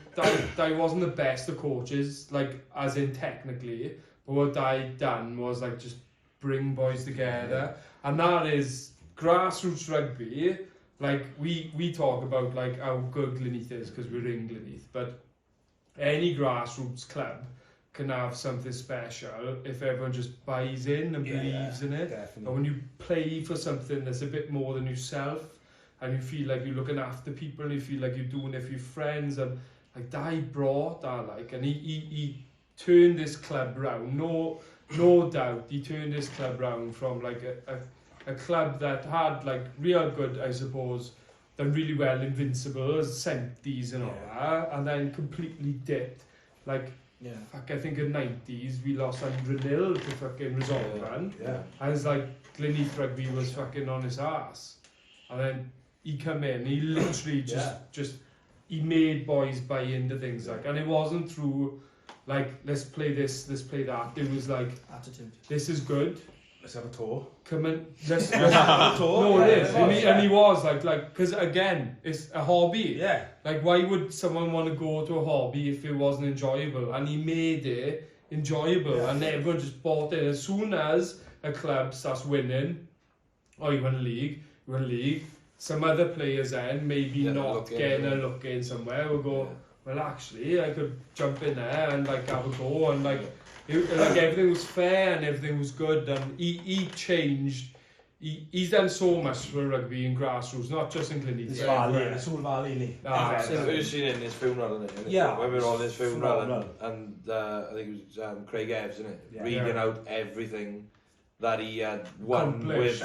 wasn't the best of coaches, like as in technically, but what Di done was like just bring boys together, and that is grassroots rugby. Like we talk about like how good Glynneath is because we're in Glynneath, but any grassroots club can have something special if everyone just buys in and believes in it. Definitely. And when you play for something that's a bit more than yourself, and you feel like you're looking after people, and you feel like you're doing it for your friends, and like Di brought that, like, and he turned this club round. No doubt, he turned this club round from like a club that had like real good, I suppose, done really well, invincible, as 70s and all that, and then completely dipped. Like, fuck, I think in 90s we lost 100-0 to fucking Resolve, and it's like Glynneath rugby was fucking on his ass, and then he come in, he literally just he made boys buy into things, like, and it wasn't through like let's play this, let's play that. It was like attitude. This is good. Let's have a tour. Come in, let's have a tour. No, it is. And he was like, because again, it's a hobby. Yeah. Like, why would someone want to go to a hobby if it wasn't enjoyable? And he made it enjoyable, and everyone just bought it. As soon as a club starts winning, oh, you won a league, some other players then, maybe not getting a look in somewhere, will go, well, actually, I could jump in there and like have a go, and like, like everything was fair and everything was good, and he changed. He's done so much for rugby and grassroots, not just in Glynneath. It's Valley, it's all Valley, isn't it? We've seen it in his funeral, isn't it? Yeah. When we were on his funeral, and I think it was Craig Evans, isn't it? Reading out everything that he had won with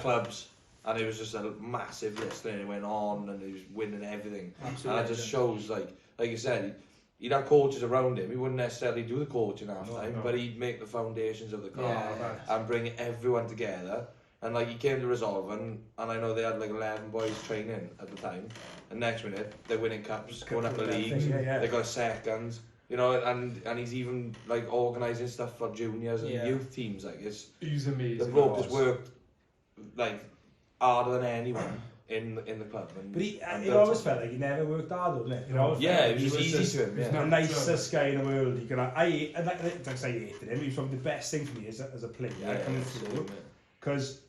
clubs, and it was just a massive list, and it went on, and he was winning everything. Absolutely. And it just shows, like you said, he'd have coaches around him. He wouldn't necessarily do the coaching half time, but he'd make the foundations of the club and bring everyone together. And like he came to Resolve, and I know they had like 11 boys training at the time. And next minute they're winning cups, going up the leagues. They got a second, you know. And he's even like organising stuff for juniors and youth teams. Like he's amazing. The bloke has worked like harder than anyone in the club. And, but it always felt like he never worked hard, didn't it? It was easy to him. He was the nicest guy in the world. I hated him. He was probably the best thing for me as a player coming through, because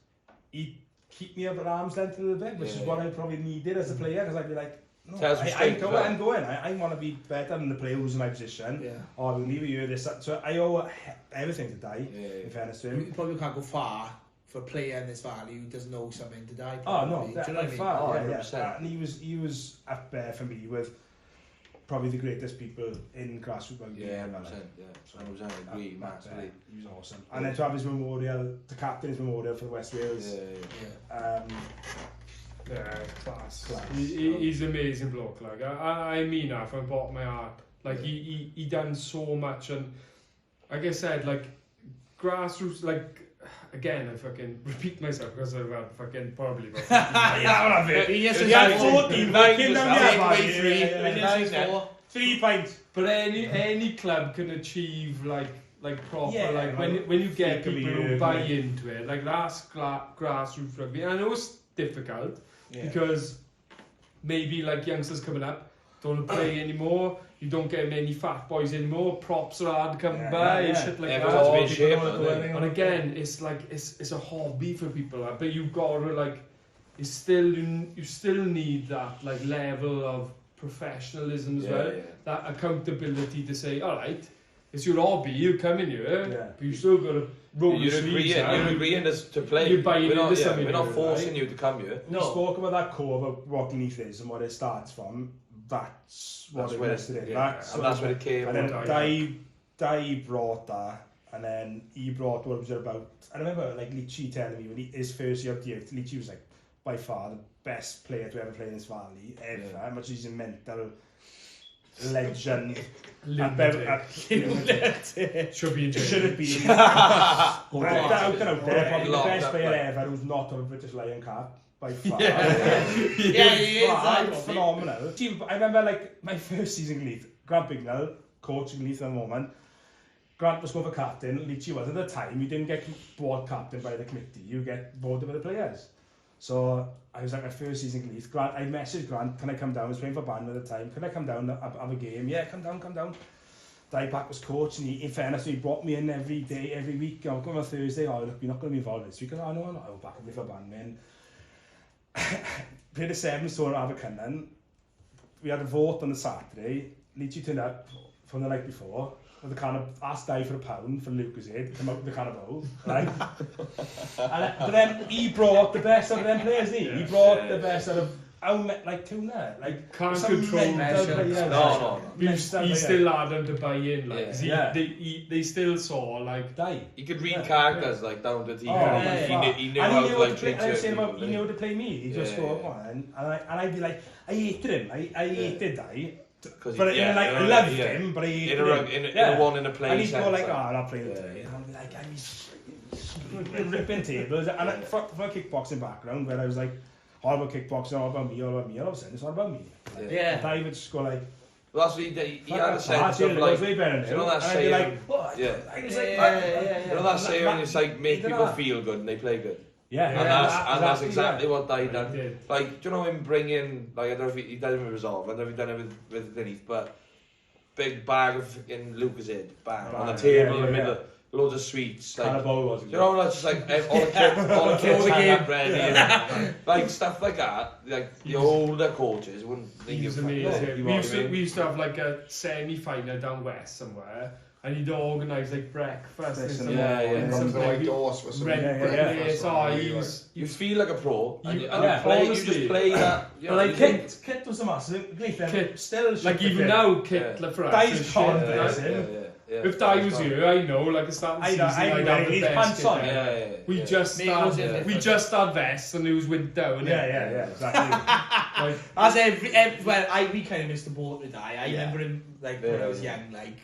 he'd keep me up at arm's length a little bit, which is what I probably needed as a player, because I'd be like, no, I'm going. I want to be better than the player who's in my position. Or we'll leave you this. So I owe everything to Di, in fairness to him. You probably can't go far for a player in this valley who doesn't know something to Di. Oh no, do you know what I mean? Far, and he was up there for me with probably the greatest people in grassroots rugby. Yeah, 100%. I agree massively. He was awesome. And then to have his memorial, the captain's memorial for the West Wales. Class. He's an amazing bloke. Like I mean that from the bottom of my heart. Like he done so much, and like I said, like grassroots, like. Again, I fucking repeat myself because I've had fucking probably. He had 14, 3 pints. But any club can achieve like proper when you get people who buy into it, like that's grassroots rugby. And I know it's difficult because maybe like youngsters coming up don't play anymore. You don't get many fat boys anymore. Props are hard to come by and shit like that. And again, it's like it's a hobby for people, but you gotta like you still need that like level of professionalism as well. That accountability to say, all right, it's your hobby. You come in here, but you still gotta roll your sleeves. You're agreeing to play. You're buying into something. We're not forcing you to come here. We spoke about that core of what Glynneath is and what it starts from. That's what it is today. And that's where it came. And then Di brought that and then he brought what was it about. I remember like Leachy telling me when his first year of youth, Leachy was like by far the best player to ever play in this valley ever. How much he's a mental legend. Should be in jail. Should have been. Out there, probably the best player ever who's not a British Lion cat by far. He is phenomenal. I remember like my first season Glynneath, Grant Bignell, coaching Glynneath at the moment. Grant was going for captain, Leachy was at the time. You didn't get board captain by the committee, you get voted by the players. So I was like my first season Glynneath. Grant, I messaged Grant, can I come down? I was playing for band at the time. Can I come down and have a game? Yeah, come down. Dieback was coach, and he, in fairness, he brought me in every day, every week. I'll come on Thursday. Oh, look, you're not going to be involved this week. No, I'll back and play for band, man. Played a 7 store at Abercunnan. We had a vote on the Saturday. Leachy turned up from the night before. With a can of asked Di for £1 for Lucas Aid, come out with a can of oil, right? But then he brought the best out of them players, didn't he? He brought the best out of Tuna, like can't control no. He still had them to buy in, like they still saw like he could read characters like down to the he knew how to like play. He knew how to play me. He just scored one, and I'd be like, I hated him. I hated Di. But I loved him, but I hated him. In a one in a play. And he'd go like, oh, I'm not playing today. And I'd be like, I'm ripping tables. And from a kickboxing background, where I was like, all about kickboxing, all about me. All of a sudden, it's all about me. Di would just go like, well, that's what he had a sense of like, you know that saying, you know that saying, it's like make people feel good and they play good. And that's exactly what Di done. Like, do you know him bringing, like, I don't know if he done it with Resolve, I don't know if he done it with Glynneath, but big bag of fucking Lucas Aid, bang, on the table in the middle, loads of sweets. Like, you know, that's just like all the kids hang up ready, and, like stuff like that. Like the older coaches wouldn't think of it. We used to have like a semi-final down west somewhere. And he'd organise like breakfast. You feel like a pro. And you just play that. But like Kit was a massive. Kit still. Like even now, Kit like for us. If Di was here, I know, like a start of the season, I'd have the best kit. We just had vests and it was winter. Exactly. As we kind of missed the boat with Di. I remember him like when I was young, like.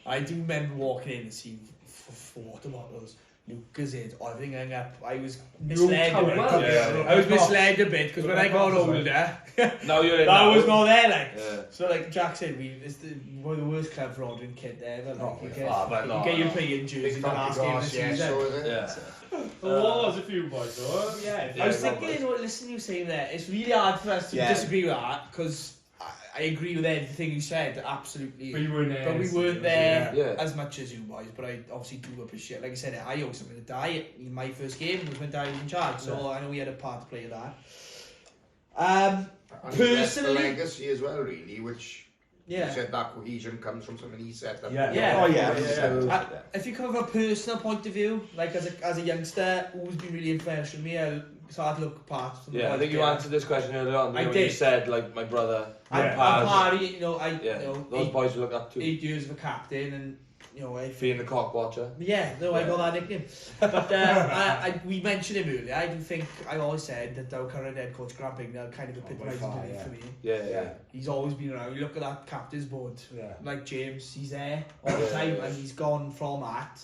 I do remember walking in and seeing water bottles, Lucas Aid, everything hung up. I was misled a bit. I was misled a bit because when I got older, that was not there. Like so, like Jack said, it's one of the worst clubs for ordering kit ever. Like, you get your playing jersey the last game of the season. There was a few boys though. I was thinking, listening to you saying there, it's really hard for us to disagree with that because. I agree with everything you said, absolutely. But we weren't there as much as you boys. But I obviously do appreciate. Like I said, I owe something to Di. In my first game was when Di was in charge, so I know we had a part to play in that. Personally, the legacy as well, really, which you said that cohesion comes from something he said. If you come from a personal point of view, like as a youngster, who's been really influential on me, so I'd look apart. I think you answered this question earlier on. When you said like my brother, Party, those boys you look up to. 8 years of a captain, and being the cock watcher. I got that nickname. But we mentioned him earlier. I always said that our current head coach Grant Bignell kind of epitomises for me. He's always been around. You look at that captain's board, like James, he's there all the time, and he's gone from that.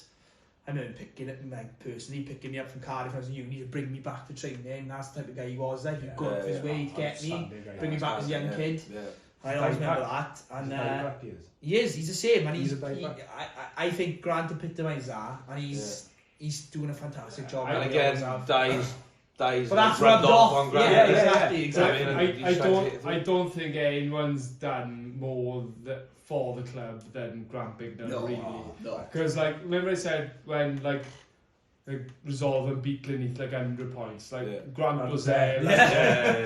I remember personally picking me up from Cardiff as a uni to bring me back to training, and that's the type of guy he was. Like, he'd go up his way to get me, bring me back as a young kid. I always remember that. And he's the same, and I think Grant epitomises that, and he's doing a fantastic job. And again, Di's but that's rubbed off on Grant. Exactly. I don't think anyone's done more for the club than Grant Bignell, really. Because like, remember I said when like Resolve and beat Glynneath like 100 points, like Grant was there. Do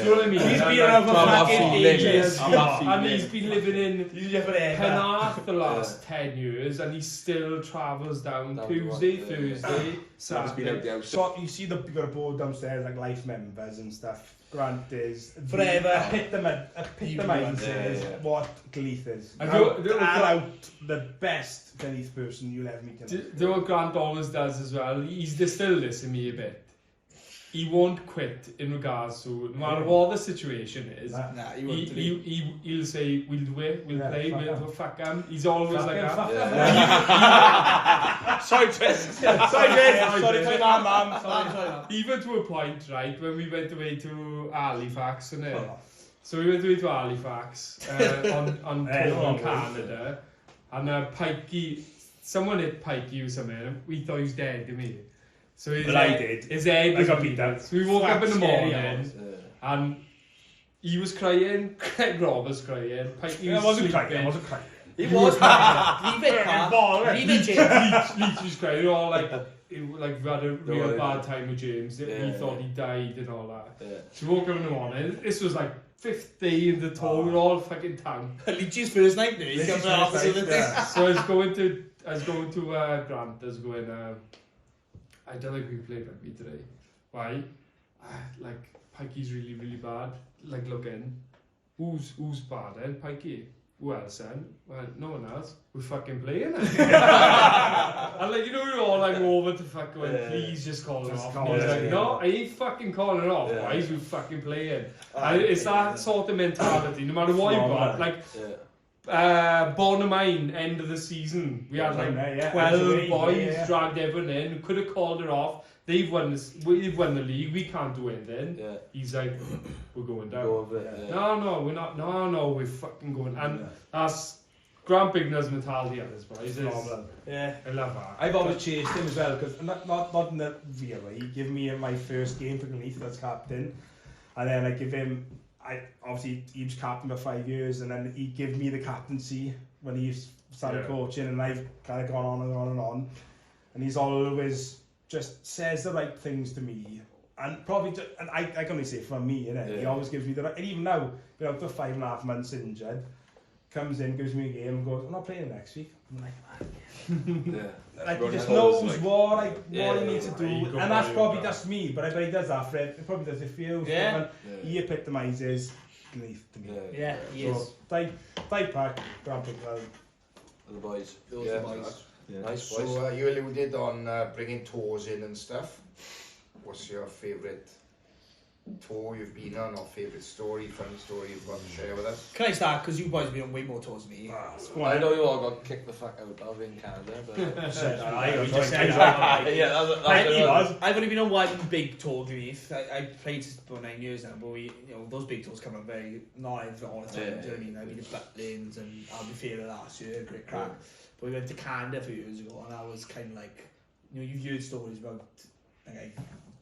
you know what I mean? He's been around for fucking ages, and he's been living in Penarth the last 10 years, and he still travels down Tuesday, Thursday, Saturday. So you see you got a board downstairs like life members and stuff. Grant is Forever. epitomises what Glynneath is. And out the best Glynneath person you'll ever meet. Do you know what Grant always does as well? He's distilled this in me a bit. He won't quit in regards to, no matter what the situation is, he'll say, we'll do it, we'll play, we'll fuck him. He's always like that. Sorry, Tris. Sorry, mum. Sorry. Even to a point, right, when we went away to Halifax, so we went away to Halifax on tour in Canada, and Pikey, someone hit Pikey or something, and we thought he was dead to me. So his head was bleeding. So we woke up in the morning, and he was crying, Greg Rob was crying, Pikey was sleeping. I wasn't crying. He was crying. Leave it, man. Leave it, James. Leach was crying, all like we had a real bad time with James. We thought he died and all that. So we woke up in the morning. This was like 5th day in the tour. We were all fucking tanked. Leach's first night there. He comes out of the thing. So I was going to Grant. I was going. I don't think we played rugby today. Why? Like Pikey's really, really bad. Like looking. Who's bad? Pikey. Who else then? Well, no one else. We're fucking playing. And like, you know, we were all like over to fuck going, please just call it off. And I was like, no, I ain't fucking calling it off. Why is we fucking playing? It's that sort of mentality, no matter what you've got. Like, Bonamine, end of the season, we had like 12 boys, dragged everyone in, could have called it off. We've won the league, we can't do anything. He's like, we're going down. No, we're not. No, we're fucking going. And that's Grant Bigner's mentality at this point. I love that. I've always chased him as well, because not in the real way. He gave me my first game for Glynneath as captain, and then I give him. Obviously he was captain for 5 years, and then he gave me the captaincy when he started coaching, and I've kind of gone on and on and on, and he's always just says the right things to me, and probably and I can only say from me, he always gives me the right, and even now, you know, after 5.5 months injured, comes in, gives me a game and goes, I'm not playing next week. I'm like, like he just knows what he needs to do, and that's probably just me, but I bet he does that for it. He probably does it for you. He epitomises Glynneath to me. He is. Type pack, Grant Bigner. The boys. Those are the boys. Nice boys. So you alluded on bringing tours in and stuff. What's your favourite tour you've been on, or favourite story, funny story you've got to share with us? Can I start? Because you boys have been on way more tours than me. I know you all got kicked the fuck out of in Canada, but I've only been on one big tour, Glynneath. I played for 9 years now, but those big tours come up very live all the time. Do you know what I mean? I've been to Butlins and Albufeira last year, great crack. But we went to Canada a few years ago, and that was kind of like, you've heard stories about like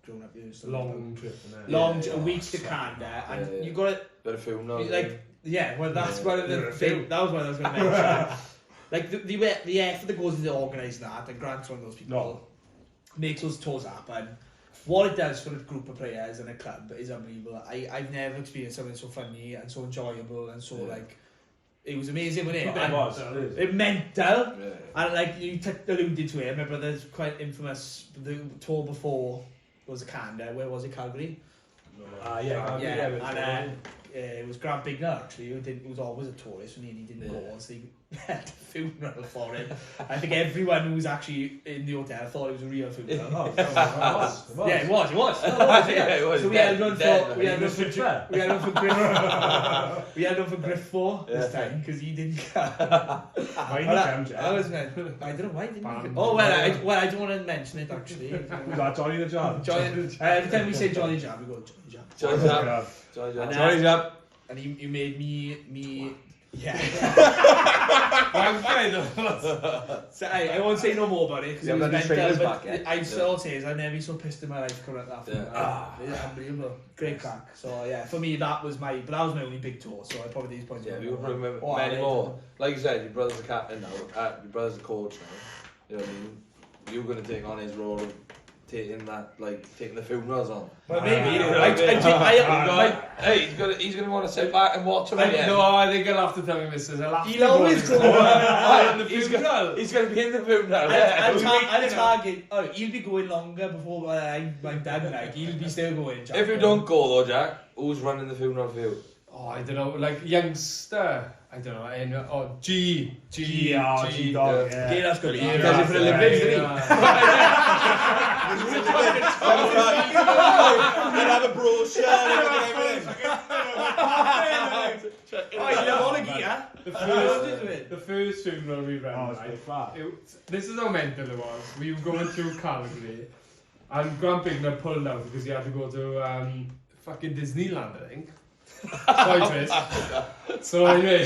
grown up years. Long trip. A week to Canada, and you got it. Got a film now. Well, that's one of the things. That was what I was going to mention. Like the effort that goes into organising that, and Grant's one of those people makes those tours happen. What it does for a group of players and a club is unbelievable. I've never experienced something so funny and so enjoyable and so like. It was amazing, wasn't it? It was. It mental. And like you alluded to it, my brother's quite infamous. The tour before was a Canada. Where was it? Calgary. It was Grant Bigner actually. Who was always a tourist, and he didn't go. So he had a funeral for him. I think everyone who was actually in the hotel thought it was a real funeral. It was. It was. So we had one for Griff 4 this time because he didn't come. Why didn't he come? I don't know why didn't he come. Oh well, I don't want to mention it actually. Was that Johnny the Jab? Every time we say Johnny Jab, we go Johnny Jab. Johnny Jab. And you made me so I won't say no more about it because it was mental, but I'd still say I've never been so pissed in my life coming at that. It's unbelievable. Great crack. So yeah, for me that was my only big tour, so I probably these points. We would remember many more. Like you said, your brother's a captain now, your brother's a coach now. You know what I mean? You're going to take on his role of taking the funerals on. Well, maybe. Hey, he's going to want to sit back and watch him again. No, I think I'll have to tell him this. He'll always go. He's funeral. He's going to be in the funeral. I'll target. Oh, he'll be going longer before I'm done. Like he'll be still going. Jack. If you don't go though, Jack, who's running the funeral for you? Oh, I don't know, like youngster. I don't know. G dog. Yeah. That's good. He does it for a living, doesn't he? He'll have a brochure and everything. Oh, you have all the gear. The first funeral we ran, Oh, it's far. this is how mental it was. We were going through Calgary, and Grant Bignor pulled out because he had to go to fucking Disneyland, I think. So anyway,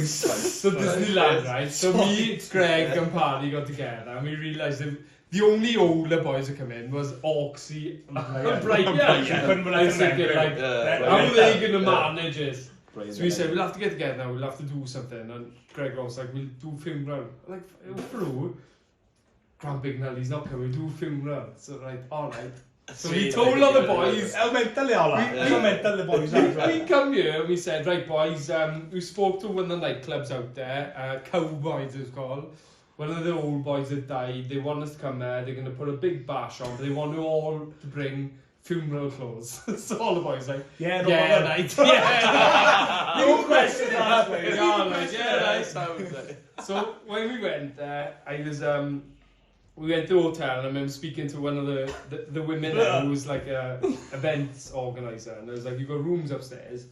so Disneyland, right? So me, Greg and Paddy got together and we realised that the only older boys that come in was Oxy and Bright. Couldn't believe it. How are they going to manage it? So we said, we'll have to get together, we'll have to do something. And Greg was like, we'll do funeral. I'm like, bro, Grant Bignor, he's not coming, we'll do funeral. So like, alright. So we told all the boys. We come here and we said, right boys, we spoke to one of the nightclubs out there, Cowboys it's called. One of the old boys that died, they want us to come there, they're going to put a big bash on, but they want you all to bring funeral clothes. So all the boys like, no question last week. So when we went there, we went to a hotel and I remember speaking to one of the women there who was like a events organiser, and I was like, you've got rooms upstairs,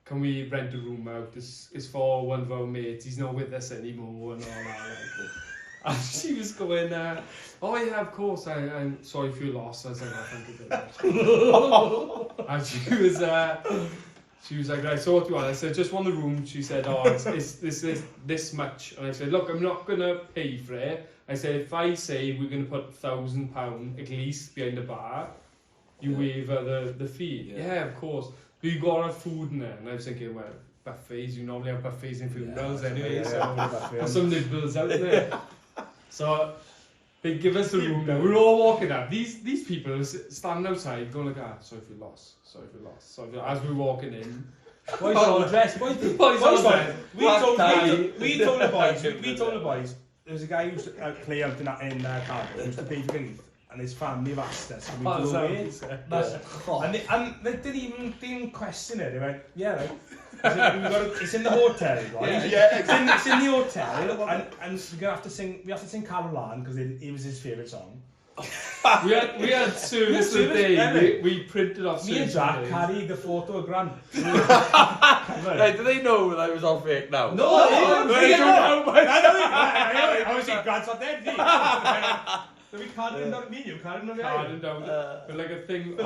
can we rent a room out? This is for one of our mates, he's not with us anymore and all that. Like, and she was going, oh yeah, of course, I'm sorry for your loss. I was like, oh, thank you very much. And she was like, right, so what do you want? I said, just want the room. She said, oh, it's this much. And I said, look, I'm not going to pay for it. I said, if I say we're going to put £1,000 at least behind the bar, you waive the fee. Yeah, of course. But you got to have food in there. And I was thinking, well, buffets, you normally have buffets in funerals anyway. So some nibbles out there. So they give us the room now. We're all walking up. These people standing outside going like, sorry for your loss. So as we're walking in, boys all dressed. Boys all dressed. We told the boys. There was a guy who used to play out in Cardiff, who used to play for Glynneath, and his family have asked us, can we go away? And they didn't even question it. They went, yeah, right. It's in the hotel, right? Yeah, it's in the hotel, and we have to sing Carol Ann because it was his favourite song. we had service the day. We printed off. Me and Jack carried the photo of Grant. Right, do they know that I was on fake now? No, they don't know. I was saying Grant's not dead, so we carried him down. Me and you carried him down. With like a thing.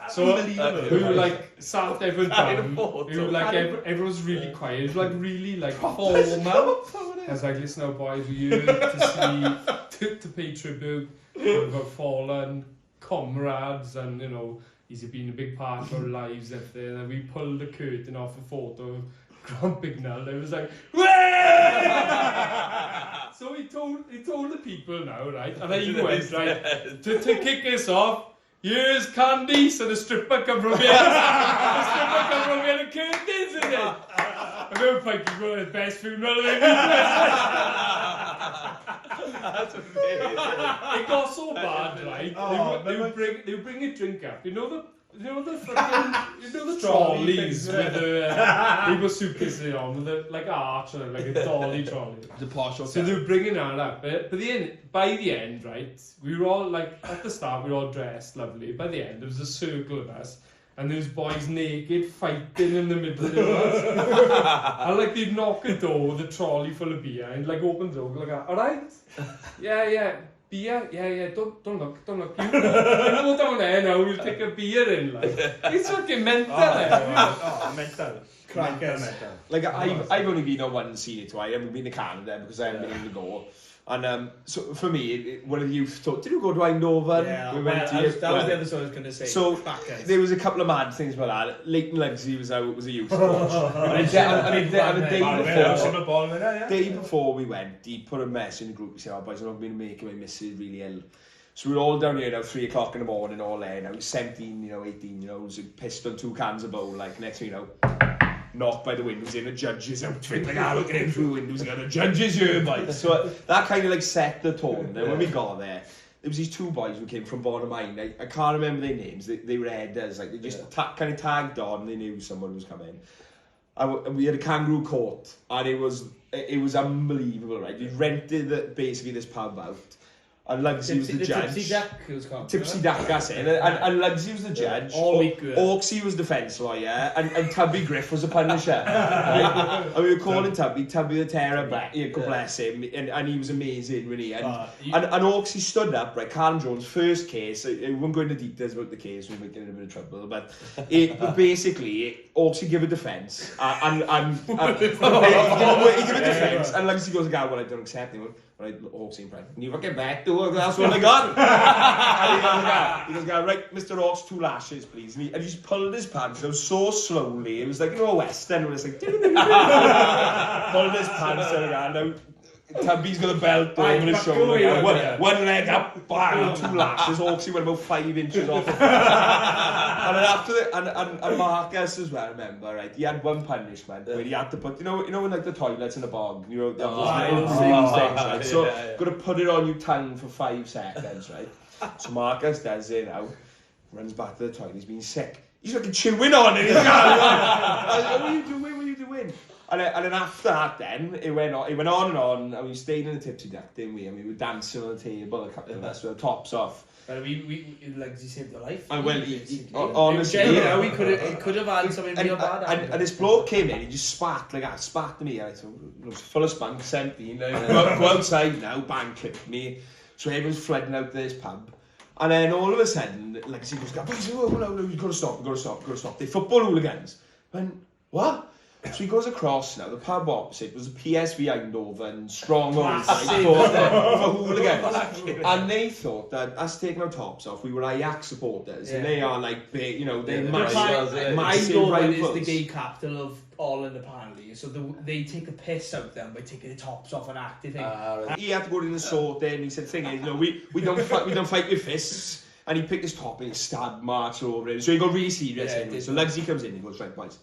So we were like sat everyone down. We were like everyone was really quiet. It was like really like formal. I was like, listen, now boys, we're here to pay tribute. We've got fallen comrades, and you know he's been a big part of our lives and everything. And we pulled the curtain off a photo of Grant Bignor, and it was like, so he told the people now, right? And then he went right to kick us off. Here's Candice, and the stripper come from here. The curtains in it. I remember Pikey going the best funeral I've That's amazing. It got so bad, right? They would bring a drink up. You know the trolleys with the people suitcases on with the like arch or like a dolly trolley. The partial. So they were bringing that up. But by the end, right? We were all like at the start we were all dressed lovely. By the end there was a circle of us. And there was boys naked fighting in the middle of us. And like they'd knock a door with a trolley full of beer and like open the door like, alright? Yeah. Beer? Yeah, don't look. You go down there now, we'll take a beer in like. It's fucking mental. Mental. Mental. Like I've only been on one scene too. I haven't been to Canada because I haven't been able to go. And so for me, one of the youth did you go to Eindhoven? Yeah, that was the other side I was going to say. So there was a couple of mad things about that. Leighton Legacy was a youth coach. and the day before we went, he put a mess in the group. He said, "Oh boys, I'm not going to make my missus really ill." So we're all down here now, 3 o'clock in the morning, all there now. 17, 18, pissed on 2 cans of bowl. Like next thing you know, knocked by the windows in a judge's outfit, like, looking in through the windows, and the judge's here, mate. So that kind of like set the tone. Then when we got there was these two boys who came from Bournemouth. I can't remember their names. They were headers, like they just kind of tagged on. They knew someone was coming. And we had a kangaroo court, and it was unbelievable, right? We rented basically this pub out. And Lugsy was the judge. Tipsy Duck, it was called. Tipsy Duck, that's it. And Lugsy was the judge. All week. Orksy was defence lawyer. And Tubby Griff was a punisher. Right? And we were calling Tubby the Terror, God bless him. And he was amazing, really. And Orksy stood up, right? Callum Jones' first case. I won't go into details about the case, we might get in a bit of trouble. But basically, Orksy gave a defence. And he gave a defence. And Lugsy goes, well, I don't accept him. Right, Orksy in front. And you fucking back to work, that's what I got. And he goes, right, Mr. Orks, 2 lashes, please. And he just pulled his pants out so slowly. It was like, a Western, where it's like, pulled his pants out, now Tubby's got a belt over his shoulder. One leg up, bang, 2 lashes. Orksy went about 5 inches off. And then after and Marcus as well, I remember, right? He had one punishment where he had to put, you know, in like the toilets in the bog, you know, things, right? So, got to put it on your tongue for 5 seconds, right? So Marcus does it now, runs back to the toilet, he's been sick. He's fucking chewing on it. What are you doing? And then after that, then it went on, and we stayed in the Tipsy Duck, didn't we? And we were dancing on the table, a couple of us with our tops off. But we Lugsy saved your life. And well, honestly, we could have had something real bad. And this bloke came in, he just spat like that, spat to me. I thought, it was full of spunk, 17. Go outside now, bang, clipped me. So everyone's flooding out this pub. And then all of a sudden, like he goes, boys, no, you've got to stop. They're football hooligans. And what? So he goes across now, the pub opposite was a PSV Eindhoven stronghold for hooligans. And they thought that us taking our tops off, we were Ajax supporters. And they are like big, you know, they're massive Eindhoven rivals. is the gay capital of Holland apparently, so they take the piss out of them by taking their tops off and acting. He had to go in and sort it, and he said, the thing is, you know, we don't fight with fists. And he picked his top and he stabbed March over it. So he got really serious anyway. So Lugsy comes in and he goes, right, boys,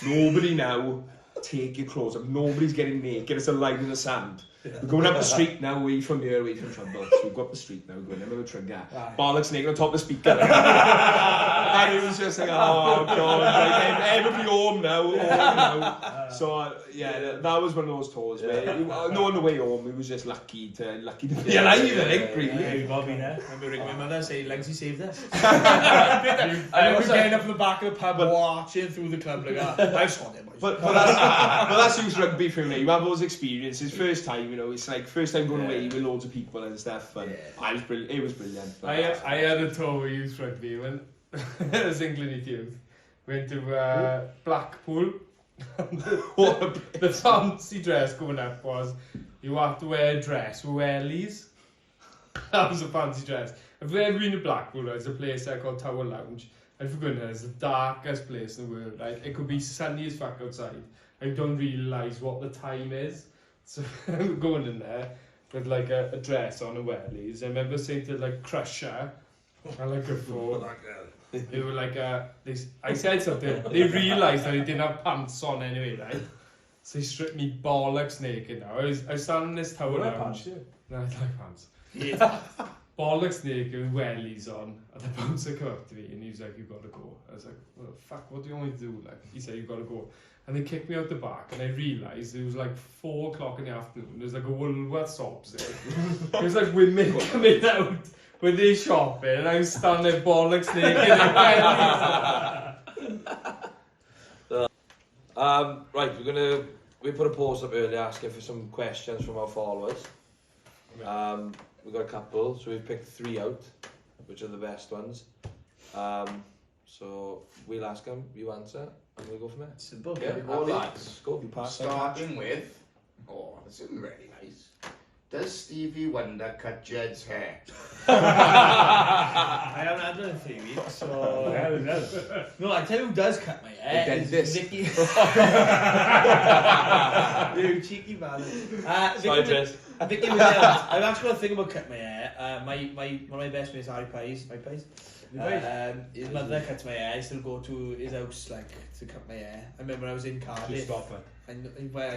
nobody now take your clothes off. Nobody's getting naked. It's a line in the sand. We're going up the street now, away from here, away from trouble. So we go up the street now, we're going in with a trigger. Bollocks naked on top of the speaker. And it was just like, oh God, like, everybody home now. So yeah, that was one of those tours where, no, on the way home, we was just lucky to be alive, I think, really. Yeah, we've all been there. I remember ringing my mother saying, Lugsy saved us. I was getting up from the back of the pub, watching through the club like that. I saw them, boys. But that's youth rugby for me. You have those experiences, first time, you know, it's like first time going away with loads of people and stuff. And it was brilliant. I had a tour with youth rugby when I was in Glynneath Youth. Went to Blackpool. The fancy dress going up was you have to wear a dress with wellies. That was a fancy dress. I've ever been to Blackpool, there's a place there called Tower Lounge. And for goodness, it's the darkest place in the world. Right? It could be sunny as fuck outside. I don't realise what the time is. So I'm going in there with like a dress on and wellies. I remember saying to like Crusher, I like a photo. They were like, I said something. They realised that I didn't have pants on anyway, right? So they stripped me bollocks naked now. I was standing in this Tower Lounge. No, I like pants. Yeah. Bollocks naked with wellies on, and the bouncer came up to me and he was like, "You gotta go." I was like, "Well, fuck, what do you want me to do?" Like, he said, "You gotta go." And they kicked me out the back, and I realised it was like 4 o'clock in the afternoon. There's like a Woolworths opposite. It was like women coming out with their shopping, and I was standing there bollocks naked and wellies. Right, we put a post up earlier asking for some questions from our followers. We've got a couple, so we've picked 3 out, which are the best ones. So we'll ask them, you answer, and we'll go from there. Simple. Yeah, go lads. Go. Starting with, this is really nice. Does Stevie Wonder cut Jed's hair? I haven't had one in 3 weeks, so... No, I tell you who does cut my hair. The dentist. Vicky. You cheeky man. Sorry, Tris. Vicky was I've actually got a thing about cutting my hair. One of my best mates, Harry Pies. His mother cuts my hair. I still go to his house to cut my hair. I remember I was in Cardiff. Stop it. I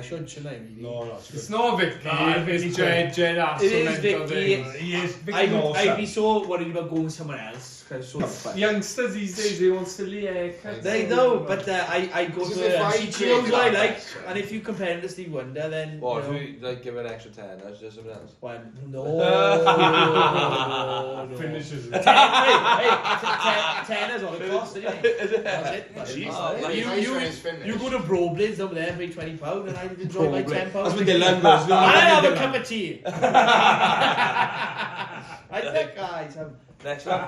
shouldn't I? Really? No, it's not Vicky. It's Jed. It is Vicky. He is Vicky. I'd be so worried about going somewhere else. Youngsters these days, they want silly haircuts. They know, but I go to she knows what I like, and if you compare it to Steve Wonder, then What, if you give an extra 10, that's just something else? No. Finishes it. 10 is all it costs, isn't it? That's it. You go to Bro Blades over there and pay £20, and I enjoy my £10. That's what they learn goes. I have a cup of tea. I think guys. Next one.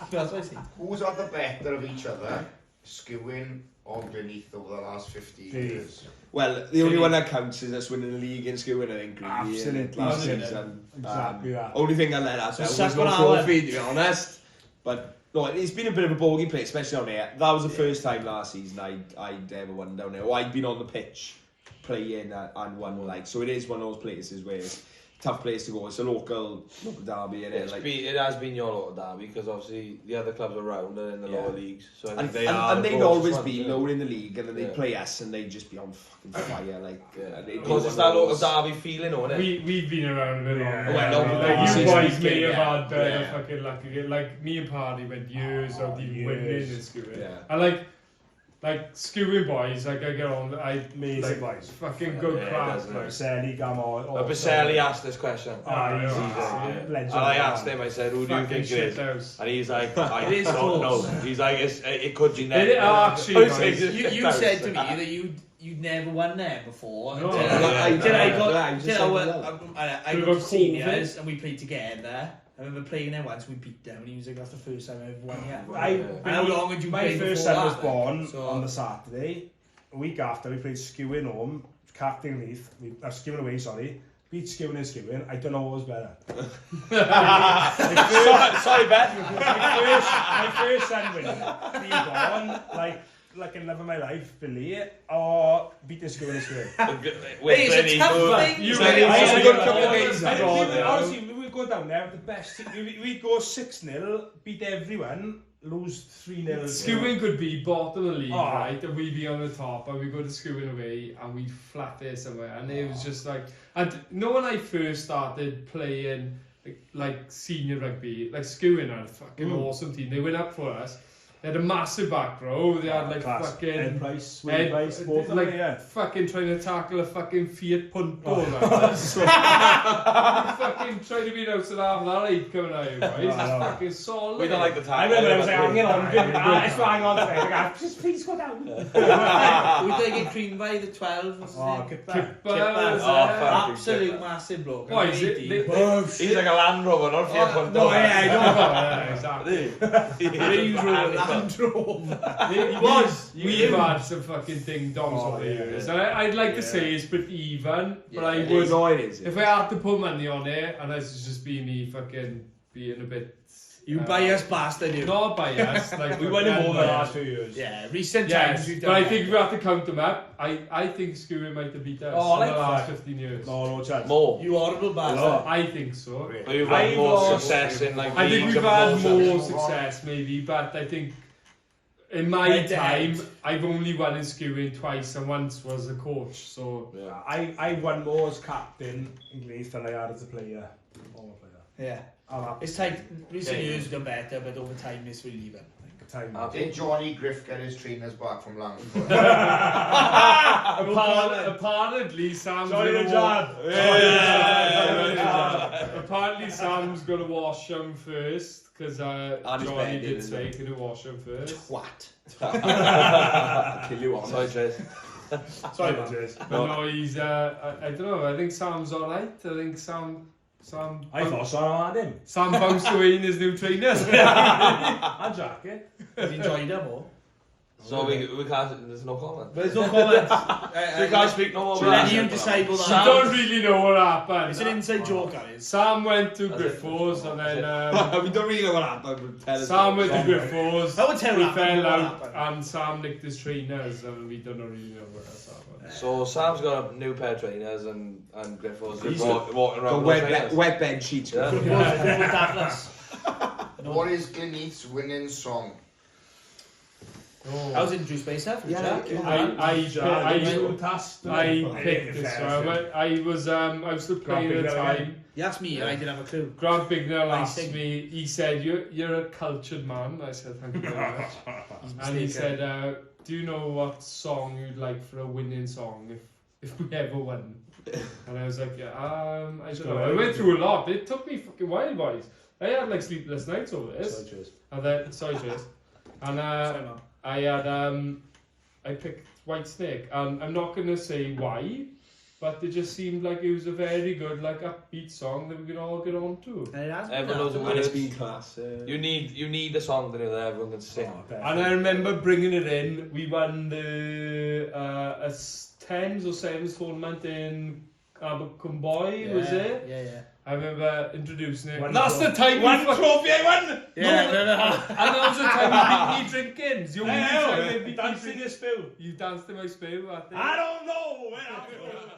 That's what I say. Who's on the better of each other, Skewing or Glynneath over the last 15 years? Well, the only one that counts is us winning the league in Skewing, I think. Absolutely. Last season. Exactly that. Only thing I let out So was suck no on our trophy, to be honest. But no, it's been a bit of a bogey play, especially on here. That was the first time last season I'd ever won down there. Or I'd been on the pitch playing and won, like. So it is one of those places where it's a tough place to go. It's a local derby, and it has been your local derby because obviously the other clubs around are in the lower leagues. So I think and they'd always be lower in the league, and then they'd play us, and they'd just be on fucking fire, like. Because it's that local derby feeling, isn't it? We've been around a bit longer. Well, You boys may have had fucking lucky. Like me and Party went years of even winning in Skewing. Yeah. And like Skewing boys, like I get on, Amazing boys. Fucking good crap. Baselli, Gamo. Baselli asked this question. Legend. And I asked him, I said, who do you think it is? And he's like, I don't know. He's like, it could be next. Actually, you said to me that you'd never won there before. No. I got seniors and we played together. I remember playing there once, we beat them, and he was like, that's the first time I've won yet. How long had you played My first before son was that, born so... on the Saturday. A week after, we played Skewing home, Captain Leith, Skewing away, sorry. Beat Skewing and Skewing. I don't know what was better. Sorry, Ben. My first son winning, being born, like in love of my life, Billy, or beating Skewing and Skewing. It's a tough thing. Honestly, we would go down there with the best team. We'd go 6-0, beat everyone, lose 3-0. Skewing could be bottom of the league, right? And we'd be on the top, and we'd go to Skewing away, and we'd flat there somewhere. And it was just like, and when I first started playing like senior rugby, like Skewing had a fucking awesome team. They went up for us. They had a massive back row. They had like class. fucking Ed Price, Will Price, both of them, yeah. Fucking trying to tackle a fucking Fiat Punto. Fucking trying to be out to have that eight coming out, right? It's fucking solid. We don't like the tackle. I remember I was like, hang on to it. Just please go down. We did get creamed by the 12. Kipper. Absolute massive bloke. Why is it? He's like a Land Rover, not Fiat Punto. No, yeah, I know. Exactly. We've had some fucking ding dongs over the years. And I'd like to say it's pretty even, but I would. No, it is. If I had to put money on it, and this is just be me fucking being a bit. You biased bastard, you. Not biased. Like we won him over the last 2 years. Yeah, recent times. Yes, but I think if we have to count them up, I think Skewing might have beat us in the last 15 years. No chance. More. You horrible bastard. I think so. But you've had more success in like. I think we've had more success maybe, but I think in my time I've only won in Skewing twice, and once was a coach. So I won more as captain in Glynneath than I had as a player. Yeah. It's like recent years done better, but over time it's really even. Did Johnny Griff get his trainers back from Langford? Apparently Sam's apparently Sam's gonna wash them first, because Johnny did say can you wash them first. What? Kill you on. Sorry, Jez. Sorry, Jez. No, he's I don't know. I think Sam's alright. I think Sam. I thought Sam had him. Sam bounced away in his new trainers. And Jacket. Have you enjoyed them all? So we can't, there's no comment. There's no comments. We can't speak no more. So let you decide what I that don't really know what happened. It's an inside joke, guys. Sam went to Griffos and then we don't really know what happened, but tell us. Sam went to Griffos. I would tell we what fell happened. out and Sam nicked his trainers and we don't really know what else happened. So Sam's got a new pair of trainers and Griffos He's walking The around wet bed sheets. Yeah. What is Glynneath's winning song? I was introduced by yourself, Jack. I picked this one. I was still playing at the time. You asked me, and I didn't have a clue. Grant Bignell asked me, he said, you're a cultured man. I said, thank you very much. And he said, do you know what song you'd like for a winning song if we ever won? And I was like, I don't know. I went through a lot. It took me fucking while, boys. I had like sleepless nights over this. Sorry, Chase. And I had I picked White Snake, and I'm not gonna say why, but it just seemed like it was a very good, like, upbeat song that we can all get on to. Everyone knows the It's words. been class. You need a song that everyone can sing. And I remember bringing it in. We won the a 10s or 7s tournament in Abercrombie, was it? Yeah. I remember introducing it. One That's the time One trophy I won! Yeah, and that was the time we beat me drinking. The only time they beat me Dancing drinking. a spill. You danced to my spill, I think. I don't know where I'm going.